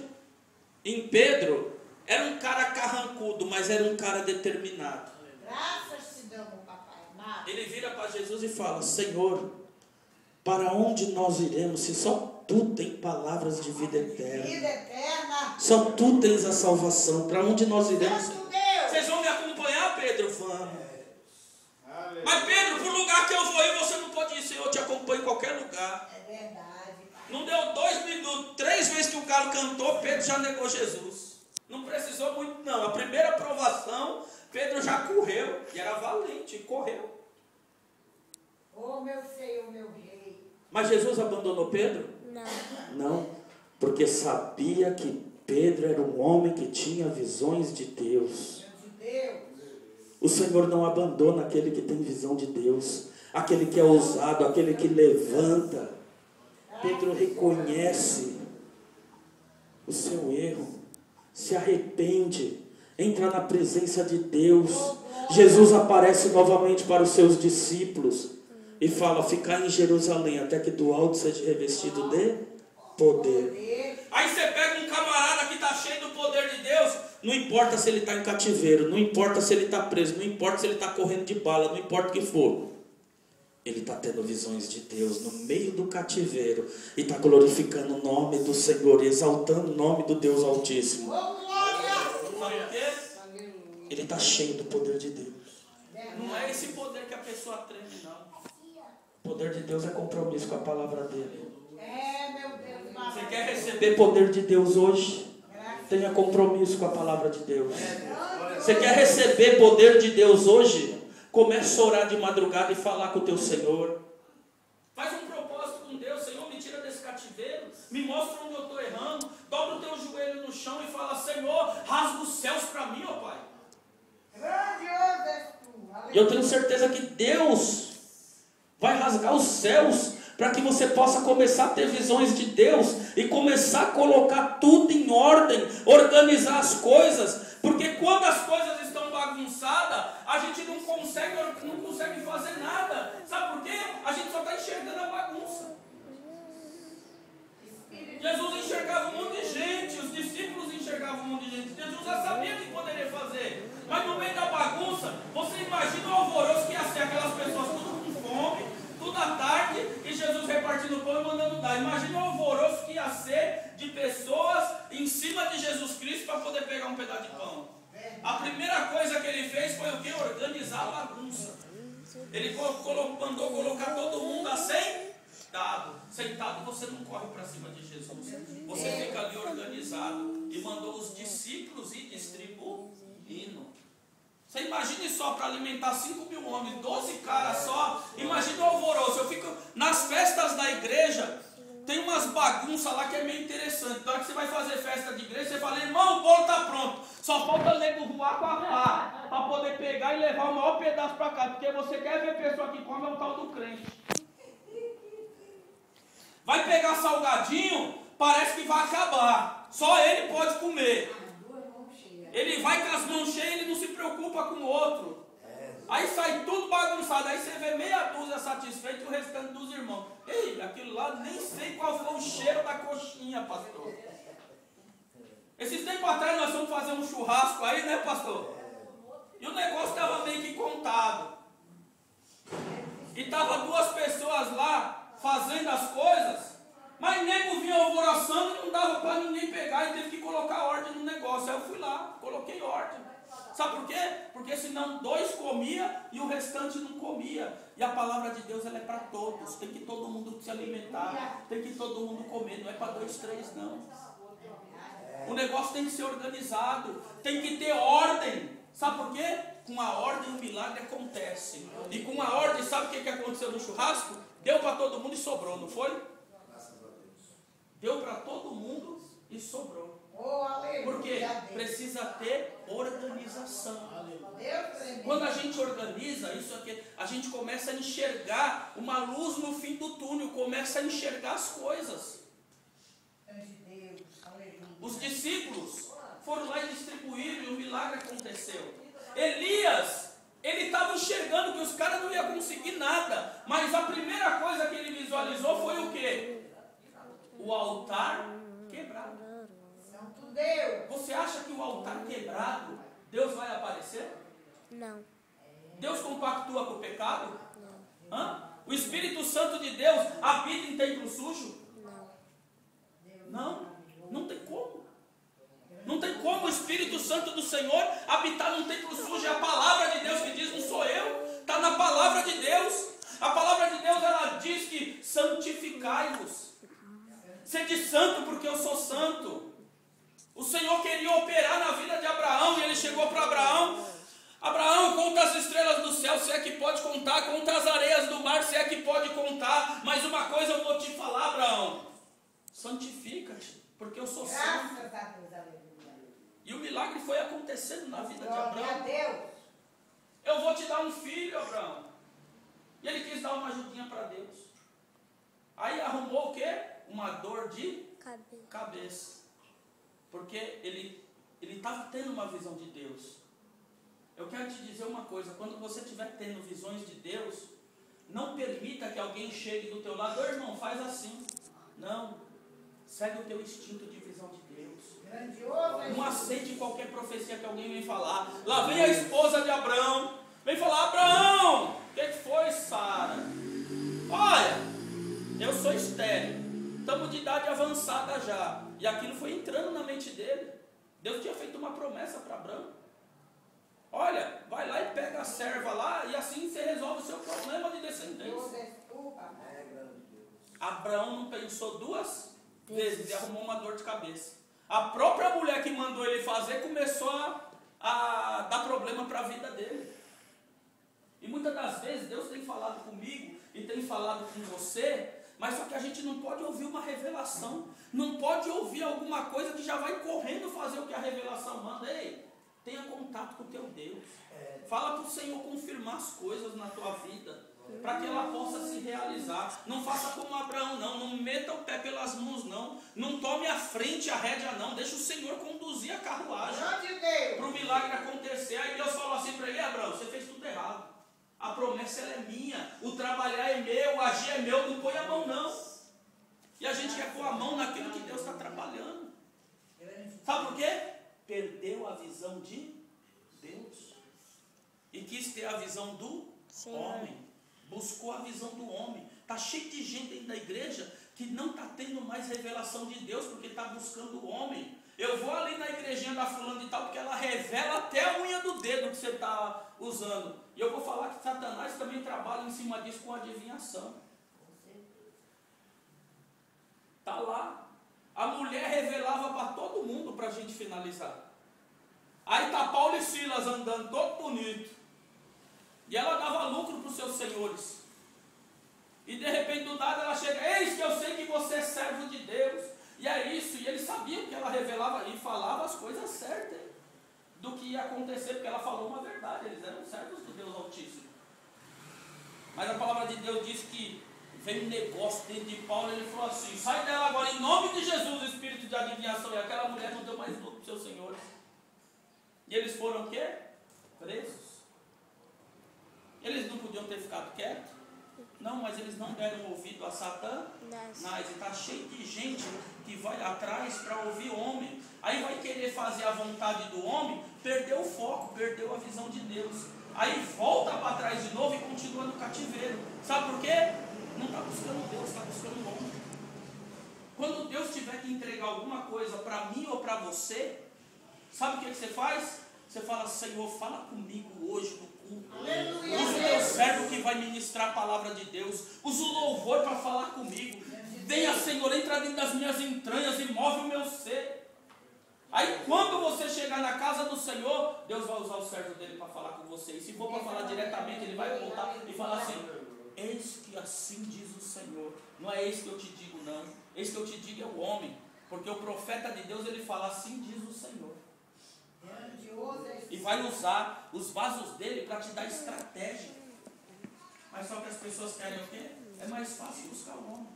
Em Pedro, era um cara carrancudo, mas era um cara determinado. Graças te damos, papai amado. Ele vira para Jesus e fala: Senhor, para onde nós iremos se só Tu tem palavras de vida eterna? Vida eterna. Só Tu tens a salvação. Para onde nós iremos? Santo Deus. Vocês vão me acompanhar, Pedro? Vamos. Mas Pedro, para o lugar que eu vou ir, você não pode ir, Senhor, eu te acompanho em qualquer lugar. É verdade, pai. Não deu 2 minutos, 3 vezes que o galo cantou, Pedro já negou Jesus. Não precisou muito não. A primeira provação, Pedro já correu. E era valente, correu. Oh, meu Senhor, meu Rei. Mas Jesus abandonou Pedro? Não, porque sabia que Pedro era um homem que tinha visões de Deus. De Deus. O Senhor não abandona aquele que tem visão de Deus, aquele que é ousado, aquele que levanta. Pedro reconhece o seu erro, se arrepende, entra na presença de Deus. Jesus aparece novamente para os seus discípulos e fala: ficar em Jerusalém até que do alto seja revestido de poder. Aí você pega um camarada que está cheio do poder de Deus, Não importa se ele está em cativeiro, não importa se ele está preso, não importa se ele está correndo de bala, não importa o que for. Ele está tendo visões de Deus no meio do cativeiro e está glorificando o nome do Senhor e exaltando o nome do Deus Altíssimo. Sabe por quê? Ele está cheio do poder de Deus. Não é esse poder que a pessoa treme, não. O poder de Deus é compromisso com a palavra dele. Meu Deus. Você quer receber poder de Deus hoje? Tenha compromisso com a palavra de Deus. Você quer receber poder de Deus hoje? Comece a orar de madrugada e falar com o teu Senhor. Faz um propósito com Deus. Senhor, me tira desse cativeiro. Me mostra onde eu estou errando. Dobra o teu joelho no chão e fala: Senhor, rasga os céus para mim, ó Pai. Grandioso és tu. E eu tenho certeza que Deus vai rasgar os céus para que você possa começar a ter visões de Deus e começar a colocar tudo em ordem, organizar as coisas, porque quando as coisas estão bagunçadas, a gente não consegue fazer nada. Sabe por quê? A gente só está enxergando a bagunça. Jesus enxergava um monte de gente, os discípulos enxergavam um monte de gente. Jesus já sabia o que poderia fazer, mas no meio da bagunça, você imagina o alvoroço que ia ser aquelas pessoas tudo com fome, tudo à tarde, e Jesus repartindo pão e mandando dar. Imagina o alvoroço que ia ser de pessoas em cima de Jesus Cristo para poder pegar um pedaço de pão. A primeira coisa que ele fez foi o quê? Organizar a bagunça. Ele mandou colocar todo mundo sentado. Você não corre para cima de Jesus. Você fica ali organizado. E mandou os discípulos ir distribuindo. Você imagine só, para alimentar 5.000 homens, 12 caras só. Imagina o alvoroço. Eu fico nas festas da igreja, tem umas bagunças lá que é meio interessante. Então, que você vai fazer festa de igreja, você fala: irmão, o bolo está pronto. Só falta o nego voar com a pá, para poder pegar e levar o maior pedaço para cá. Porque você quer ver pessoa que come, é o tal do crente. Vai pegar salgadinho, parece que vai acabar. Só ele pode comer. Ele vai com as mãos cheias, ele não se preocupa com o outro. Aí sai tudo bagunçado. Aí você vê meia dúzia satisfeita e o restante dos irmãos: ei, aquilo lá, nem sei qual foi o cheiro da coxinha, pastor. Esses tempos atrás nós fomos fazer um churrasco aí, né, pastor? E o negócio estava meio que contado. E estavam 2 pessoas lá fazendo as coisas, mas nego vinha alvoroçando e não dava para ninguém pegar, e teve que colocar ordem no negócio. Aí eu fui lá, coloquei ordem. Sabe por quê? Porque senão 2 comiam e o restante não comia. E a palavra de Deus, ela é para todos. Tem que todo mundo se alimentar, tem que todo mundo comer, não é para 2, 3 não. O negócio tem que ser organizado, tem que ter ordem. Sabe por quê? Com a ordem o milagre acontece. E com a ordem, sabe o que aconteceu no churrasco? Deu para todo mundo e sobrou, não foi? Deu para todo mundo e sobrou. Por quê? Precisa ter organização. Quando a gente organiza, isso aqui, a gente começa a enxergar uma luz no fim do túnel, começa a enxergar as coisas. Os discípulos foram lá e distribuíram e o milagre aconteceu. Elias, ele estava enxergando que os caras não iam conseguir nada, mas a primeira coisa que ele visualizou foi o quê? O altar quebrado. Santo Deus. Você acha que o altar quebrado, Deus vai aparecer? Não. Deus compactua com o pecado? Não. Hã? O Espírito Santo de Deus habita em templo sujo? Não. Não tem como. Não tem como o Espírito Santo do Senhor habitar num templo sujo. É a palavra de Deus que diz, não sou eu. Está na palavra de Deus. A palavra de Deus, ela diz que santificai-vos. Sede santo porque eu sou santo. O Senhor queria operar na vida de Abraão e ele chegou para Abraão: Abraão, conta as estrelas do céu, se é que pode contar, conta as areias do mar, se é que pode contar. Mas uma coisa eu vou te falar, Abraão: santifica-te, porque eu sou santo. Graças a Deus, aleluia. E o milagre foi acontecendo na vida de Glória a Abraão. Deus. Eu vou te dar um filho, Abraão. E ele quis dar uma ajudinha para Deus. Aí arrumou o quê? Uma dor de cabeça. Porque ele estava tendo uma visão de Deus. Eu quero te dizer uma coisa: quando você estiver tendo visões de Deus, não permita que alguém chegue do teu lado: ô irmão, faz assim. Não. Segue o teu instinto de visão de Deus. Grandioso. Não aceite qualquer profecia parecia que alguém vem falar. Lá vem a esposa de Abraão. Vem falar: Abraão, o que foi, Sara? Olha, eu sou estéril. Estamos de idade avançada já. E aquilo foi entrando na mente dele. Deus tinha feito uma promessa para Abraão. Olha, vai lá e pega a serva lá, e assim você resolve o seu problema de descendência. Abraão não pensou duas vezes e arrumou uma dor de cabeça. A própria mulher que mandou ele fazer começou a dar problema para a vida dele. E muitas das vezes Deus tem falado comigo e tem falado com você, mas só que a gente não pode ouvir uma revelação, não pode ouvir alguma coisa que já vai correndo fazer o que a revelação manda. Ei, tenha contato com o teu Deus. Fala para o Senhor confirmar as coisas na tua vida, para que ela possa se realizar. Não faça como Abraão, não meta o pé pelas mãos, não tome a frente, a rédea, não. Deixa o Senhor conduzir a carruagem para o milagre acontecer. Aí Deus falou assim para ele: Abraão, você fez tudo errado. A promessa ela é minha, o trabalhar é meu, o agir é meu, não põe a mão não. E a gente quer pôr a mão naquilo que Deus está trabalhando. Sabe por quê? Perdeu a visão de Deus e quis ter a visão do homem. Buscou a visão do homem. Está cheio de gente dentro da igreja que não está tendo mais revelação de Deus, porque está buscando o homem. Eu vou ali na igrejinha da fulana e tal, porque ela revela até a unha do dedo que você está usando. E eu vou falar que Satanás também trabalha em cima disso com adivinhação. Está lá. A mulher revelava para todo mundo, para a gente finalizar. Aí está Paulo e Silas andando todo bonito. E ela dava lucro para os seus senhores. E de repente do nada ela chega: eis que eu sei que você é servo de Deus. E é isso. E eles sabiam que ela revelava e falava as coisas certas do que ia acontecer, porque ela falou uma verdade. Eles eram servos do Deus Altíssimo. Mas a palavra de Deus diz que veio um negócio dentro de Paulo. Ele falou assim: sai dela agora em nome de Jesus, o espírito de adivinhação. E aquela mulher não deu mais lucro para os seus senhores. E eles foram o quê? Presos. Eles não podiam ter ficado quietos? Não, mas eles não deram ouvido a Satanás. E está cheio de gente que vai atrás para ouvir homem. Aí vai querer fazer a vontade do homem, perdeu o foco, perdeu a visão de Deus. Aí volta para trás de novo e continua no cativeiro. Sabe por quê? Não está buscando Deus, está buscando o homem. Quando Deus tiver que entregar alguma coisa para mim ou para você, sabe o que você faz? Você fala: Senhor, fala comigo hoje no culto. Usa o teu servo que vai ministrar a palavra de Deus. Usa o louvor para falar comigo. Venha, Senhor, entra dentro das minhas entranhas e move o meu ser. Aí quando você chegar na casa do Senhor, Deus vai usar o servo dele para falar com você. E se for para falar diretamente, ele vai voltar e falar assim: eis que assim diz o Senhor. Não é eis que eu te digo, não. Eis que eu te digo é o homem. Porque o profeta de Deus, ele fala: assim diz o Senhor. E vai usar os vasos dele para te dar estratégia. Mas só que as pessoas querem o quê? É mais fácil buscar o homem.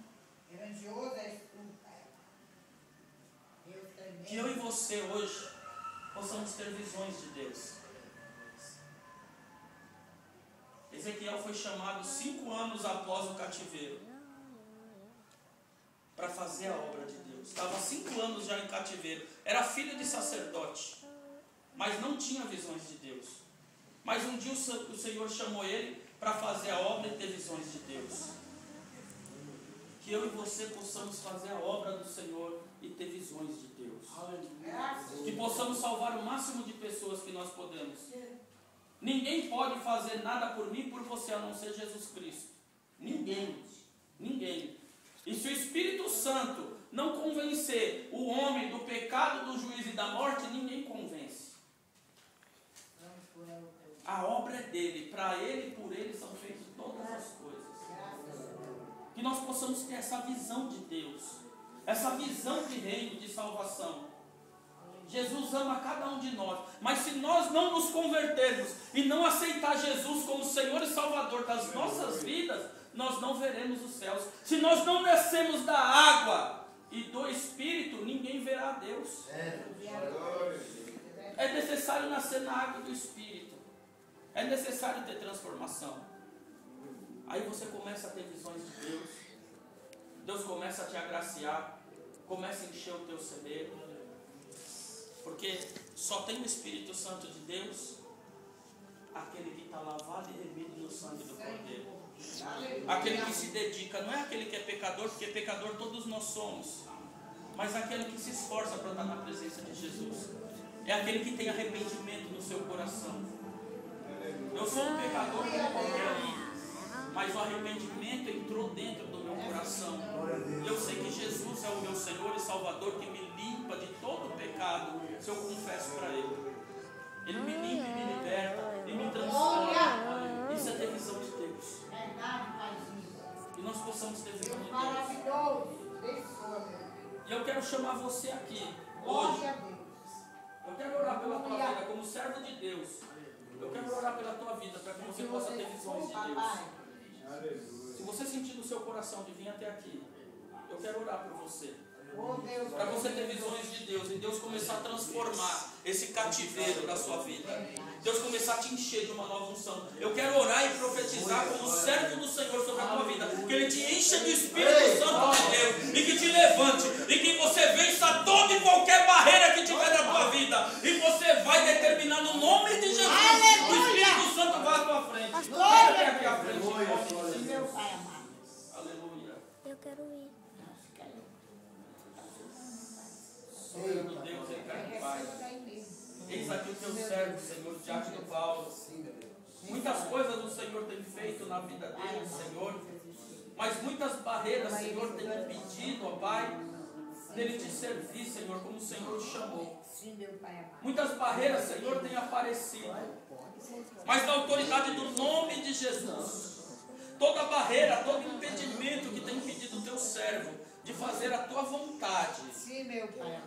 Que eu e você hoje possamos ter visões de Deus. Ezequiel foi chamado 5 anos após o cativeiro para fazer a obra de Deus. Estava 5 anos já em cativeiro. Era filho de sacerdote, mas não tinha visões de Deus. Mas um dia o Senhor chamou ele para fazer a obra e ter visões de Deus. Que eu e você possamos fazer a obra do Senhor e ter visões de Deus. Que possamos salvar o máximo de pessoas que nós podemos. Ninguém pode fazer nada por mim, por você, a não ser Jesus Cristo. Ninguém. Ninguém. E se o Espírito Santo não convencer o homem do pecado, do juízo e da morte, ninguém convence. A obra é dele, para ele e por ele são feitas todas as coisas. Que nós possamos ter essa visão de Deus, essa visão de reino, de salvação. Jesus ama cada um de nós, mas se nós não nos convertermos e não aceitar Jesus como Senhor e Salvador das nossas vidas, nós não veremos os céus. Se nós não descemos da água e do Espírito, ninguém verá a Deus. É necessário nascer na água do Espírito. É necessário ter transformação. Aí você começa a ter visões de Deus. Deus começa a te agraciar. Começa a encher o teu celeiro. Porque Só tem o Espírito Santo de Deus aquele que está lavado e remido no sangue do Cordeiro. Aquele que se dedica, não é aquele que é pecador, porque pecador todos nós somos, mas aquele que se esforça para estar na presença de Jesus. É aquele que tem arrependimento no seu coração. Eu sou um pecador como qualquer um, mas o arrependimento entrou dentro do meu coração. E eu sei que Jesus é o meu Senhor e Salvador, que me limpa de todo pecado se eu confesso para Ele. Ele me limpa e me liberta e me transforma. Isso é ter visão de Deus. E nós possamos ter visão de Deus. Maravilhoso. E eu quero chamar você aqui hoje. Eu quero orar pela tua vida como servo de Deus. Eu quero orar pela tua vida para que você possa ter visões de Deus. Se você sentir no seu coração de vir até aqui, eu quero orar por você. Para você ter visões de Deus e Deus começar a transformar esse cativeiro da sua vida. Deus começar a te encher de uma nova unção. Eu quero orar e profetizar como servo do Senhor sobre a tua vida. Que Ele te encha do Espírito Santo de Deus e que te levante e que você vença toda e qualquer barreira que tiver na tua vida. E você vai determinar no nome de Jesus. O Espírito Santo vai à tua frente. Vem aqui à frente. Meu Pai amado. Aleluia. Eu quero ir. Soberano Deus, eterno Pai. Eis aqui o teu servo, Senhor, diante do Paulo. Muitas coisas o Senhor tem feito na vida dele, Senhor. Mas muitas barreiras, Senhor, tem impedido, ó Pai, dele te servir, Senhor, como o Senhor te chamou. Muitas barreiras, Senhor, têm aparecido. Mas na autoridade do nome de Jesus, toda barreira, todo impedimento que tem impedido o teu servo de fazer a tua vontade,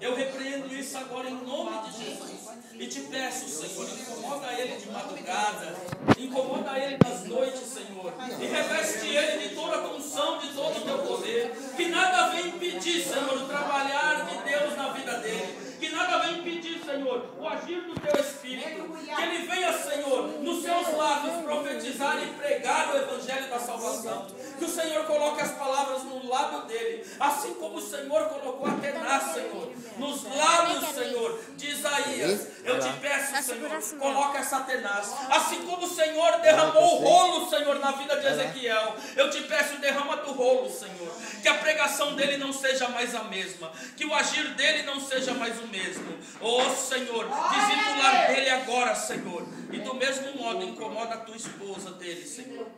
eu repreendo isso agora em nome de Jesus. E te peço, Senhor, incomoda ele de madrugada, incomoda ele nas noites, Senhor, e reveste ele de toda a unção, de todo o teu poder. Que nada venha impedir, Senhor, o trabalhar de Deus na vida dele. Que nada venha impedir, Senhor, o agir do teu Espírito. Que ele venha, Senhor, nos seus lábios profetizar e pregar o Evangelho da salvação. Que o Senhor coloque as palavras no lábio dele, assim como o Senhor colocou a tenaz, Senhor, nos lábios, Senhor, de Isaías. Eu te peço, Senhor, coloca essa tenaz. Assim como o Senhor derramou o rolo, Senhor, na vida de Ezequiel, eu te peço, derrama do rolo, Senhor. Que a pregação dele não seja mais a mesma, que o agir dele não seja mais o mesmo. Oh, Senhor, visita o lar dele agora, Senhor. E do mesmo modo, incomoda a tua esposa dele, Senhor.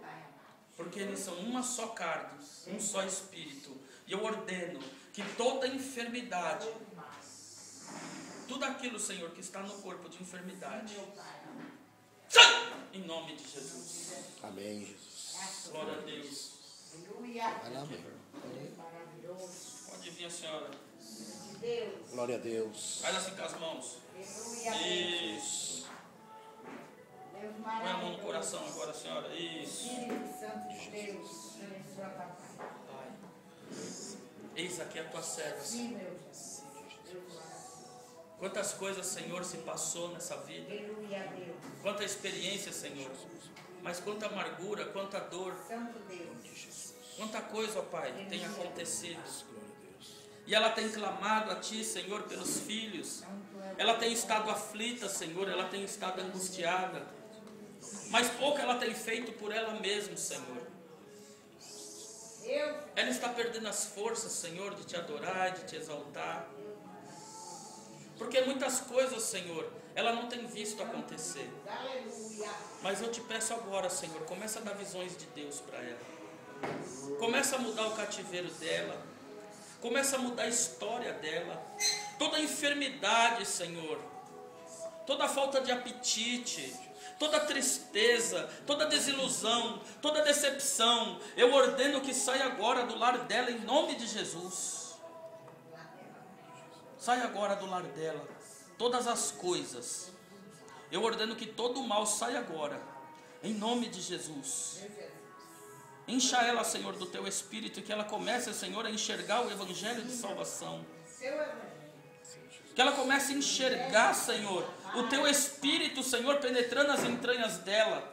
Porque eles são uma só carne, um só espírito. E eu ordeno que toda enfermidade, tudo aquilo, Senhor, que está no corpo de enfermidade, sai! Em nome de Jesus. Amém, Jesus. Glória a Deus. Pode vir, a senhora. Glória a Deus. Faz assim com as mãos. Isso. Põe a mão no coração agora, senhora. Isso. Pai, eis aqui a tua serva, Senhor. Quantas coisas, Senhor, se passou nessa vida. Quanta experiência, Senhor. Mas quanta amargura, quanta dor. Quanta coisa, ó Pai, tem acontecido. E ela tem clamado a Ti, Senhor, pelos filhos. Ela tem estado aflita, Senhor. Ela tem estado angustiada. Mas pouco ela tem feito por ela mesma, Senhor. Ela está perdendo as forças, Senhor, de Te adorar, de Te exaltar. Porque muitas coisas, Senhor, ela não tem visto acontecer. Mas eu te peço agora, Senhor, começa a dar visões de Deus para ela. Começa a mudar o cativeiro dela. Começa a mudar a história dela. Toda enfermidade, Senhor. Toda falta de apetite. Toda tristeza, toda desilusão, toda decepção, eu ordeno que saia agora do lar dela em nome de Jesus. Saia agora do lar dela, todas as coisas. Eu ordeno que todo o mal saia agora, em nome de Jesus. Encha ela, Senhor, do Teu Espírito, e que ela comece, Senhor, a enxergar o Evangelho de salvação. Que ela comece a enxergar, Senhor, o Teu Espírito, Senhor, penetrando as entranhas dela.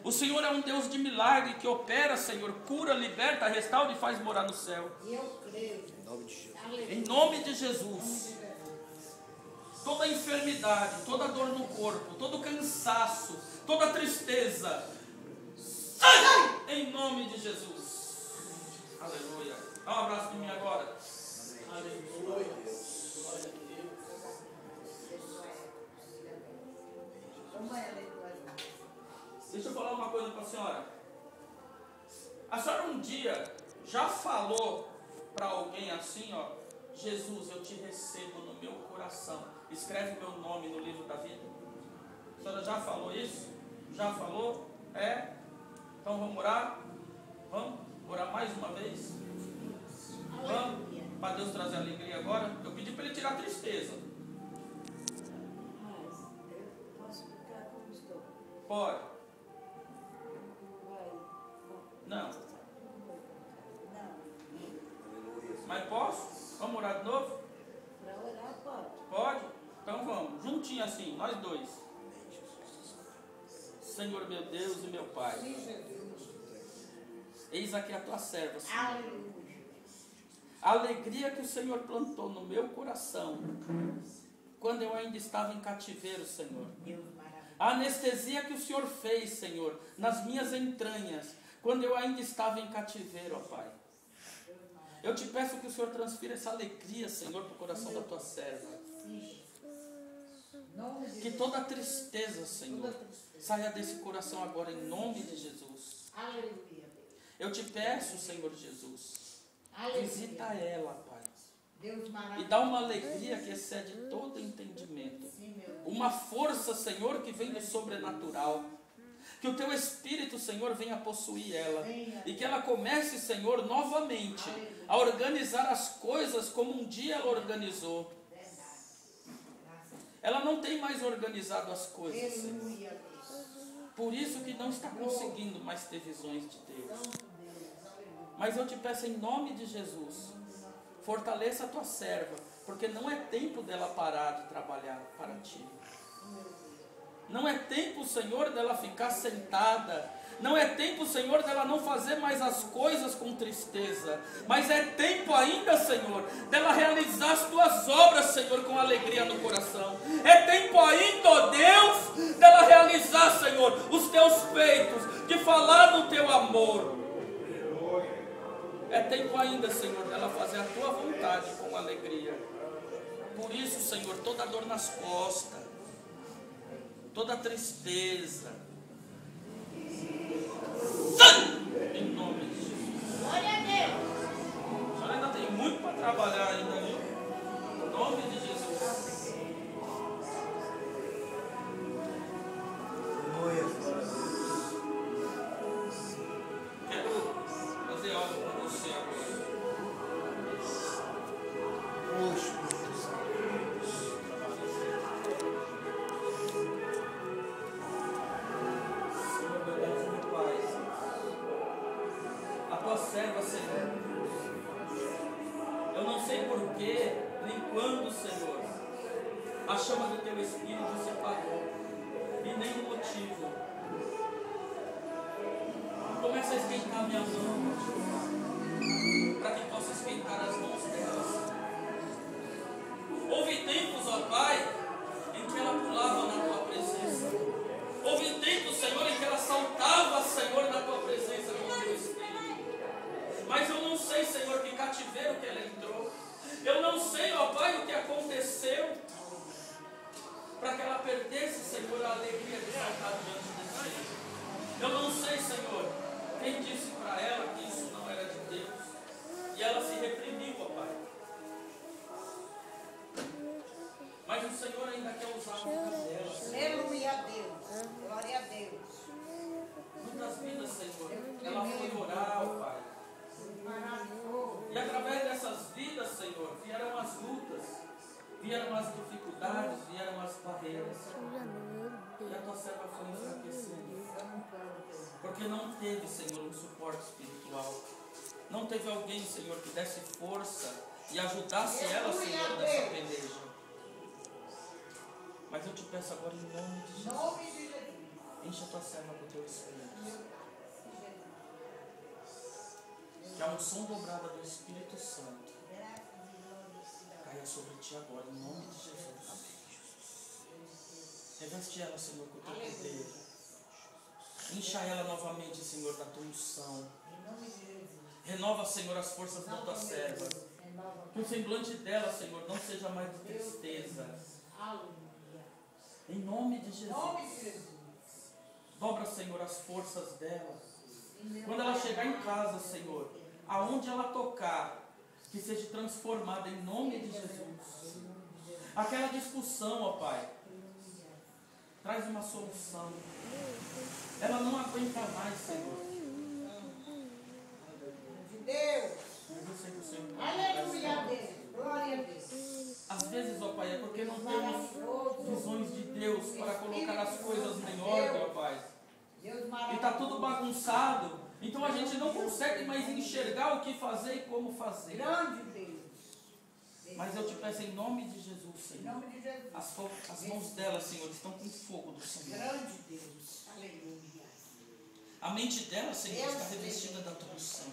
O Senhor é um Deus de milagre que opera, Senhor, cura, liberta, restaura e faz morar no céu. Em nome de Jesus. Toda enfermidade enfermidade, toda dor no corpo, todo cansaço, toda tristeza, sai em nome de Jesus. Aleluia. Dá um abraço de mim agora. Aleluia. Deixa eu falar uma coisa para a senhora. A senhora um dia já falou para alguém assim, ó: Jesus, eu te recebo no meu coração, escreve meu nome no livro da vida? A senhora já falou isso? Já falou? É? Então vamos orar? Vamos orar mais uma vez? Vamos? Para Deus trazer alegria agora. Eu pedi para ele tirar a tristeza. Mas eu posso ficar como estou. Pode? Vai. Não. Não. Mas posso? Vamos orar de novo? Para orar pode. Pode? Então vamos, juntinho assim, nós dois. Senhor meu Deus e meu Pai, eis aqui a tua serva, Senhor. Aleluia. A alegria que o Senhor plantou no meu coração, quando eu ainda estava em cativeiro, Senhor. Deus maravilhoso. A anestesia que o Senhor fez, Senhor, nas minhas entranhas, quando eu ainda estava em cativeiro, ó Pai. Eu te peço que o Senhor transfira essa alegria, Senhor, para o coração da tua serva. Que toda tristeza, Senhor, saia desse coração agora, em nome de Jesus. Aleluia. Eu te peço, Senhor Jesus, Aleluia. visita ela, Pai, Deus e maravilhoso. dá uma alegria que excede todo entendimento. Sim, meu Deus. Uma força, Senhor, que vem do sobrenatural. Que o teu Espírito, Senhor, venha possuir ela. E que ela comece, Senhor, novamente a organizar as coisas como um dia ela organizou. Ela não tem mais organizado as coisas, Senhor. Aleluia, Deus. Por isso que não está conseguindo mais ter visões de Deus. Santo Deus. Aleluia. Mas eu te peço em nome de Jesus, fortaleça a tua serva, porque não é tempo dela parar de trabalhar para ti. Não é tempo, Senhor, dela ficar sentada. Não é tempo, Senhor, dela não fazer mais as coisas com tristeza. Mas é tempo ainda, Senhor, dela realizar as tuas obras, Senhor, com alegria no coração. É tempo ainda, ó Deus, dela realizar, Senhor, os teus feitos, de falar do teu amor. É tempo ainda, Senhor, dela fazer a tua vontade com alegria. Por isso, Senhor, toda dor nas costas, toda tristeza, sai em nome de Jesus. Glória a Deus. A senhora ainda tem muito para trabalhar ainda, viu? Em nome de Jesus. Quero fazer algo com você agora. Senhor, meu Deus e meu Pai, a tua serva, Senhor, eu não sei porquê, nem quando, Senhor, a chama do teu Espírito se apagou, e nem o motivo. Começa a esquentar a minha mão, para que possa esquentar as mãos delas. Houve tempos, ó Pai, em que ela pulava na tua presença. Houve tempos, Senhor, em que ela saltava, Senhor, na tua presença com o teu Espírito. Mas eu não sei, Senhor, que cativeiro que ela entrou. Eu não sei, ó Pai, o que aconteceu para que ela perdesse, Senhor, a alegria de saltar diante de ti. Eu não sei, Senhor, quem disse para ela que isso não era de Deus. E ela se reprimiu, ó Pai. Mas o Senhor ainda quer usar a vida dela, Senhor. Aleluia a Deus. Glória a Deus. Muitas vidas, Senhor, ela foi orar, ó Pai. Maravilhoso. E através dessas vidas, Senhor, vieram as lutas, vieram as dificuldades, vieram as barreiras. E a tua serva foi enfraquecendo. Porque não teve, Senhor, um suporte espiritual. Não teve alguém, Senhor, que desse força e ajudasse ela, Senhor, nessa peleja. Mas eu te peço agora em nome de Em Jesus, nome de Jesus. enche a tua serva com o teu Espírito. Que a unção dobrada do Espírito Santo caia sobre ti agora, em nome de Jesus. Reveste ela, Senhor, com o teu poder. Encha ela novamente, Senhor, da tua unção. Em nome de Jesus. Renova, Senhor, as forças da tua serva. Que o semblante dela, Senhor, não seja mais de tristeza. Aleluia. Em nome de Em Jesus. nome de Jesus. Dobra, Senhor, as forças dela. Quando ela chegar em casa, Senhor, aonde ela tocar, que seja transformada em nome de Jesus. Aquela discussão, ó Pai, traz uma solução. Ela não aguenta mais, Senhor. De Deus. Mas eu sei que o Senhor Aleluia a Deus. Glória a Deus. Às vezes, ó Pai, é porque não temos visões de Deus para colocar as coisas em ordem, ó Pai. Deus E maravilhoso. está tudo bagunçado. Então a gente não consegue mais enxergar o que fazer e como fazer. Grande Deus. Mas eu te peço em nome de Jesus, Em Senhor. nome de Jesus. As mãos dela, Senhor, estão com fogo do Senhor. Grande Deus. Aleluia. A mente dela, Senhor, está revestida da tua unção.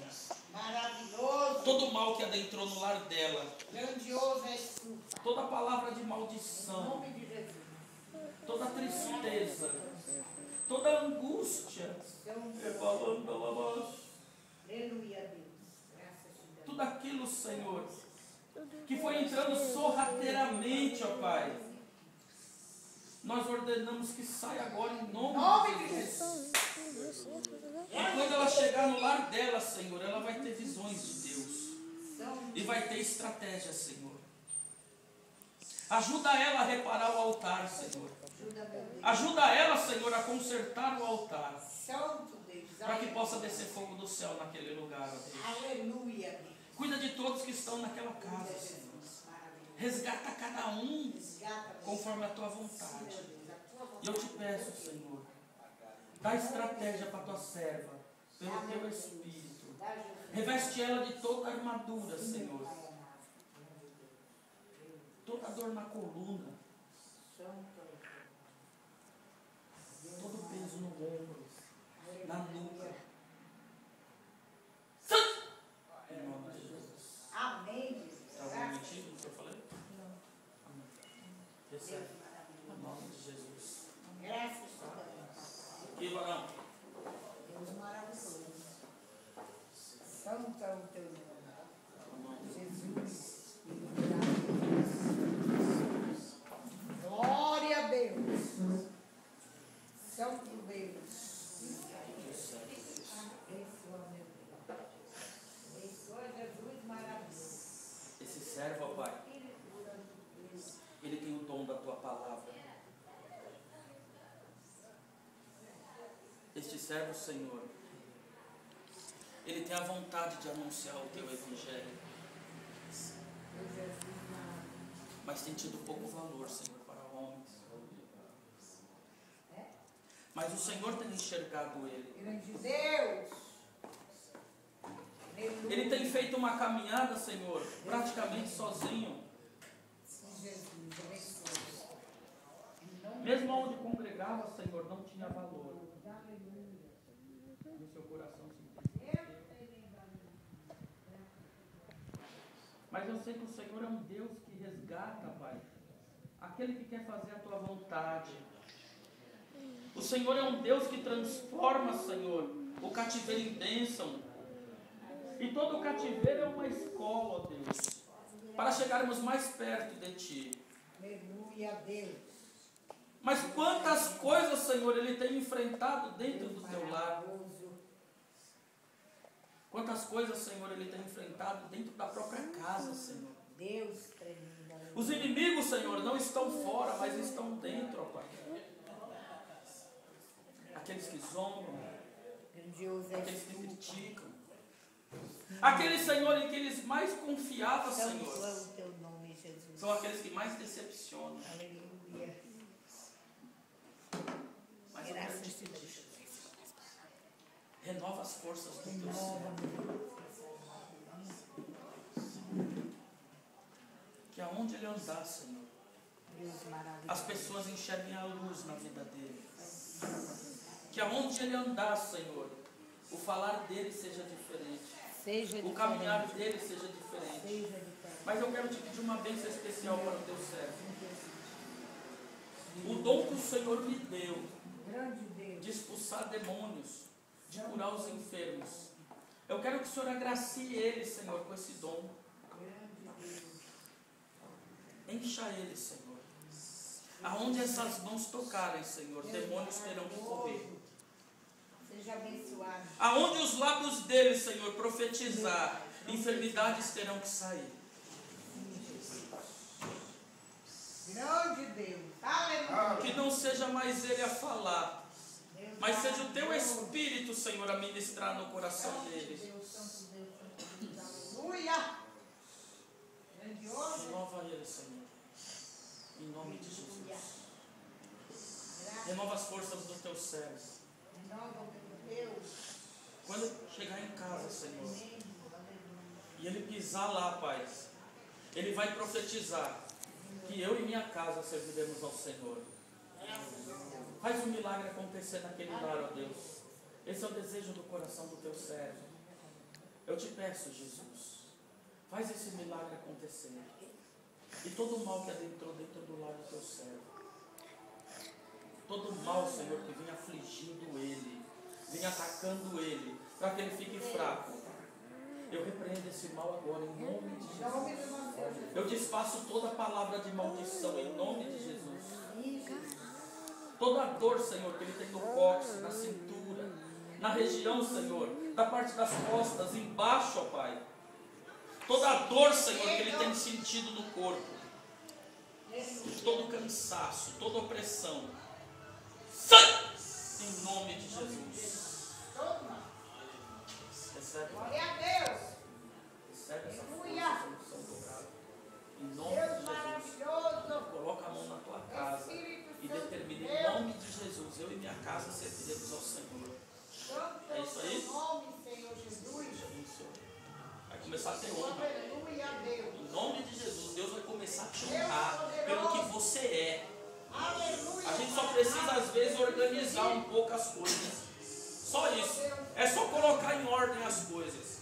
Maravilhoso. Todo mal que adentrou no lar dela, Grandioso és tu. toda palavra de Em maldição, nome de Jesus. toda tristeza, toda angústia, Aleluia a Deus. Graças a Deus. tudo aquilo, Senhor, que foi entrando sorrateiramente, ó Pai, nós ordenamos que saia agora em nome de Jesus. E quando ela chegar no lar dela, Senhor, ela vai ter visões de Deus. E vai ter estratégia, Senhor. Ajuda ela a reparar o altar, Senhor. Ajuda, meu Deus. Ajuda ela, Senhor, a consertar o altar. Santo Deus. Para que possa descer fogo do céu naquele lugar, ó Deus. Aleluia, Deus. Cuida de todos que estão naquela casa, Senhor. Resgata cada um conforme a tua vontade. E eu te peço, Senhor, dá estratégia para a tua serva, pelo teu Espírito. Reveste ela de toda a armadura, Senhor. Toda dor na coluna, todo peso no ombro, na nuca. Santo! Em nome de Jesus. Amém. Está algum motivo no que eu falei? Amém. Recebe. Em nome de Jesus. Graças a Deus. Aqui, varão. Deus maravilhoso. Santo é o teu nome. Jesus. Glória a Deus. Santo Deus. Abençoa, meu Deus. Abençoa, Jesus maravilhoso. Esse servo, ó Pai, ele tem o dom da tua palavra. Este servo, Senhor, ele tem a vontade de anunciar o teu evangelho, Meu Jesus maravilhoso. mas tem tido pouco valor, Senhor, para homens. Mas o Senhor tem enxergado ele. Grande Deus. Ele tem feito uma caminhada, Senhor, praticamente sozinho. Sim, Jesus, abençoe. Em nome Mesmo onde congregava, Senhor, não tinha valor. de Aleluia. No seu coração se entristeceu. Mas eu sei que o Senhor é um Deus que resgata, Pai, aquele que quer fazer a tua vontade. O Senhor é um Deus que transforma, Senhor, o cativeiro em bênção. E todo o cativeiro é uma escola, ó Deus, para chegarmos mais perto de Ti. Aleluia a Deus. Mas quantas coisas, Senhor, Ele tem enfrentado dentro do Teu lar. Maravilhoso. Quantas coisas, Senhor, Ele tem enfrentado dentro da própria casa, Senhor. Deus tremendo. Aleluia. Os inimigos, Senhor, não estão fora, mas estão dentro, ó Pai. Aqueles que zombam, Grandioso és aqueles que tu. criticam. Aqueles, Senhor, em que eles mais confiavam, Santo Senhor, é o teu nome, Jesus. são aqueles que mais decepcionam. Aleluia. Mas eu quero Graças te a Deus. pedir, renova as forças do teu Renova, ser. Que aonde ele andar, Senhor, Deus as maravilhoso. pessoas enxerguem a luz na vida dele. Que aonde ele andar, Senhor, o falar dele seja diferente. Seja O caminhar diferente. dele seja diferente. Seja diferente. Mas eu quero te pedir uma bênção especial para o teu servo. O dom que o Senhor me deu Grande Deus. de expulsar demônios, de curar os enfermos. Eu quero que o Senhor agracie ele, Senhor, com esse dom. Encha ele, Senhor. Aonde essas mãos tocarem, Senhor, demônios terão que correr. Seja abençoado. Aonde os lábios dele, Senhor, profetizar, enfermidades terão que sair. Grande Deus. Aleluia. Que não seja mais ele a falar, mas seja o teu Espírito, Senhor, a ministrar no coração deles. Deus, santo Deus, santo Deus. Aleluia. Grandioso. Renova ele, Senhor. Em nome de Jesus. Renova as forças do teu servo. Deus. Quando chegar em casa, Senhor, e ele pisar lá, Pai, ele vai profetizar que eu e minha casa serviremos ao Senhor. Faz um milagre acontecer naquele lar, ó Deus. Esse é o desejo do coração do teu servo. Eu te peço, Jesus, faz esse milagre acontecer. E todo o mal que adentrou dentro do lar do teu servo, todo o mal, Senhor, que vinha afligindo ele, vinha atacando ele, para que ele fique fraco, eu repreendo esse mal agora em nome de Jesus. Eu desfaço toda palavra de maldição em nome de Jesus. Toda a dor, Senhor, que ele tem no cóccix, na cintura, na região, Senhor, da parte das costas, embaixo, ó Pai. Toda a dor, Senhor, que ele tem sentido no corpo, todo cansaço, toda opressão, sai em nome de Jesus. Recebe. Glória a Deus. Recebe essa Aleluia. força, unção dobrada. Em nome Deus de Jesus. maravilhoso. Coloca a mão na tua casa e determina em nome de Jesus, eu e minha casa serviremos ao Senhor. É isso aí? Em nome, Senhor Jesus. Isso. Vai começar a ter honra. Aleluia, Deus. Em nome de Jesus, Deus vai começar a te honrar pelo que você é. Aleluia. A gente só precisa, às vezes, organizar um pouco as coisas. Só isso. É só colocar em ordem as coisas.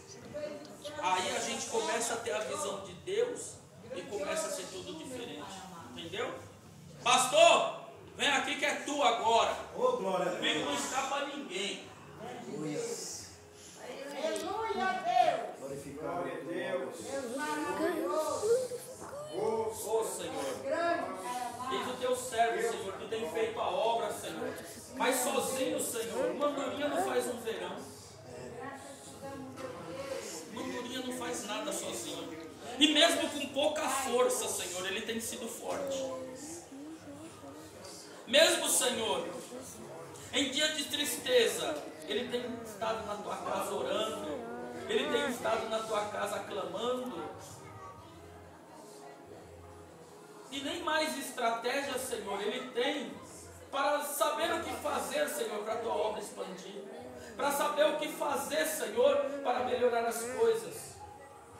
Aí a gente começa a ter a visão de Deus e começa a ser tudo diferente. Entendeu? Pastor, vem aqui que é tu agora. Ô, glória a Comigo não Deus. escapa ninguém. Aleluia. Aleluia, Deus. Glorificado a Deus. Deus maravilhoso. Ô Senhor, Grande. eis o teu servo, Senhor, que tem feito a obra, Senhor. Mas sozinho, Senhor, uma andorinha não faz um verão. Uma andorinha não faz nada sozinho. E mesmo com pouca força, Senhor, ele tem sido forte. Mesmo, Senhor, em dia de tristeza, ele tem estado na tua casa orando. Ele tem estado na tua casa clamando. E nem mais estratégia, Senhor, ele tem para saber o que fazer, Senhor, para a tua obra expandir. Para saber o que fazer, Senhor, para melhorar as coisas.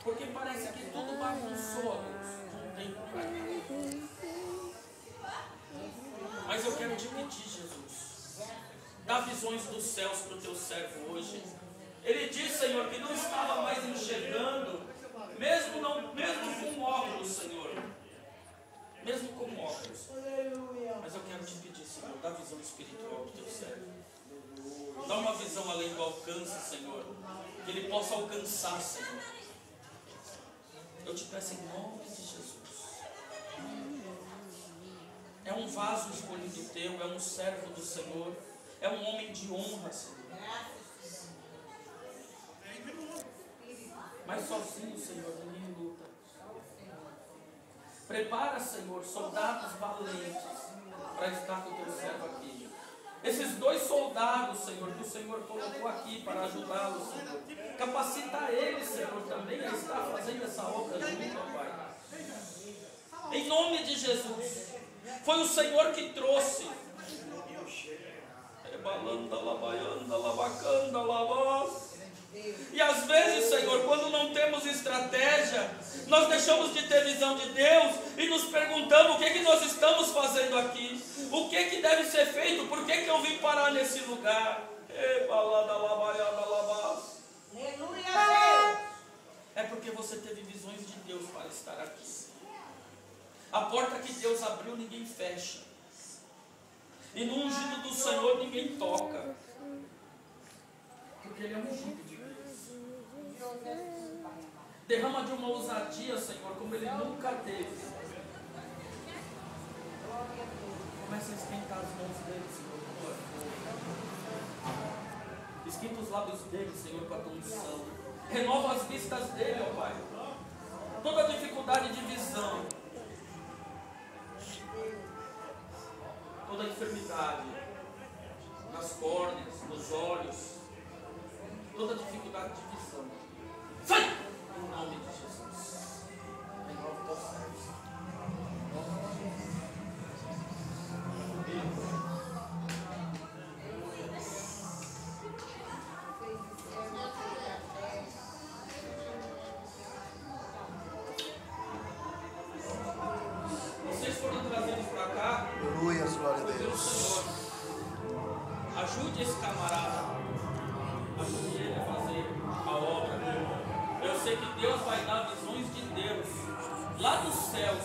Porque parece que tudo bagunçou, não tem lugar. Mas eu quero te pedir, Jesus, dá visões dos céus para o teu servo hoje. Ele diz, Senhor, que não estava mais enxergando, mesmo com óculos, Senhor. Mesmo com óculos. Mas eu quero te pedir, Senhor, dá visão espiritual do teu servo. Dá uma visão além do alcance, Senhor. Que ele possa alcançar, Senhor. Eu te peço em nome de Jesus. É um vaso escolhido teu, é um servo do Senhor, é um homem de honra, Senhor. Mas sozinho, Senhor, ninguém luta. Prepara, Senhor, soldados valentes para estar com o teu servo aqui. Esses 2 soldados, Senhor, que o Senhor colocou aqui para ajudá-lo, Senhor. Capacita eles, Senhor, também a estar fazendo essa obra junto, ó Pai. Em nome de Jesus. Foi o Senhor que trouxe. E às vezes, Senhor, quando não temos estratégia, nós deixamos de ter visão de Deus e nos perguntamos o que nós estamos fazendo aqui, o que deve ser feito, por que eu vim parar nesse lugar. É porque você teve visões de Deus para estar aqui. A porta que Deus abriu, ninguém fecha. E no ungido do Senhor ninguém toca. Porque ele é ungido de Deus. Derrama de uma ousadia, Senhor, como ele nunca teve. Comece a esquentar as mãos dele, Senhor. Esquenta os lábios dele, Senhor, com a tua unção. Renova as vistas dele, ó Pai. Toda dificuldade de visão, toda enfermidade nas córneas, nos olhos, toda dificuldade de visão, sai! Em nome de Jesus. Renova o teu servo. Vocês foram trazidos para cá. Aleluia, glória a Pelo Deus. Senhor. Ajude esse camarada. Ajude ele a fazer a obra. Eu sei que Deus vai dar visões de Deus lá dos céus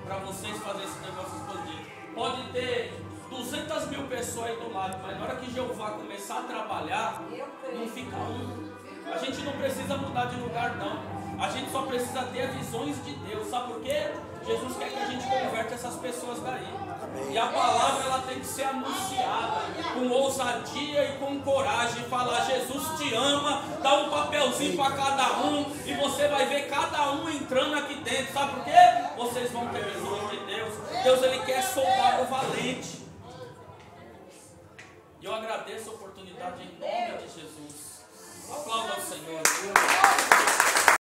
para vocês fazerem esse negócio explodir. Pode ter 200 mil pessoas aí do lado, mas na hora que Jeová começar a trabalhar, não fica um. A gente não precisa mudar de lugar, não. A gente só precisa ter visões de Deus. Sabe por quê? Jesus quer que a gente converta essas pessoas daí. E a palavra ela tem que ser anunciada com ousadia e com coragem. Falar, Jesus te ama, dá um papelzinho para cada um e você vai ver cada um entrando aqui dentro. Sabe por quê? Vocês vão ter visões de Deus. Deus ele quer soldado valente. E eu agradeço a oportunidade em nome de Jesus. Aplauda ao Senhor.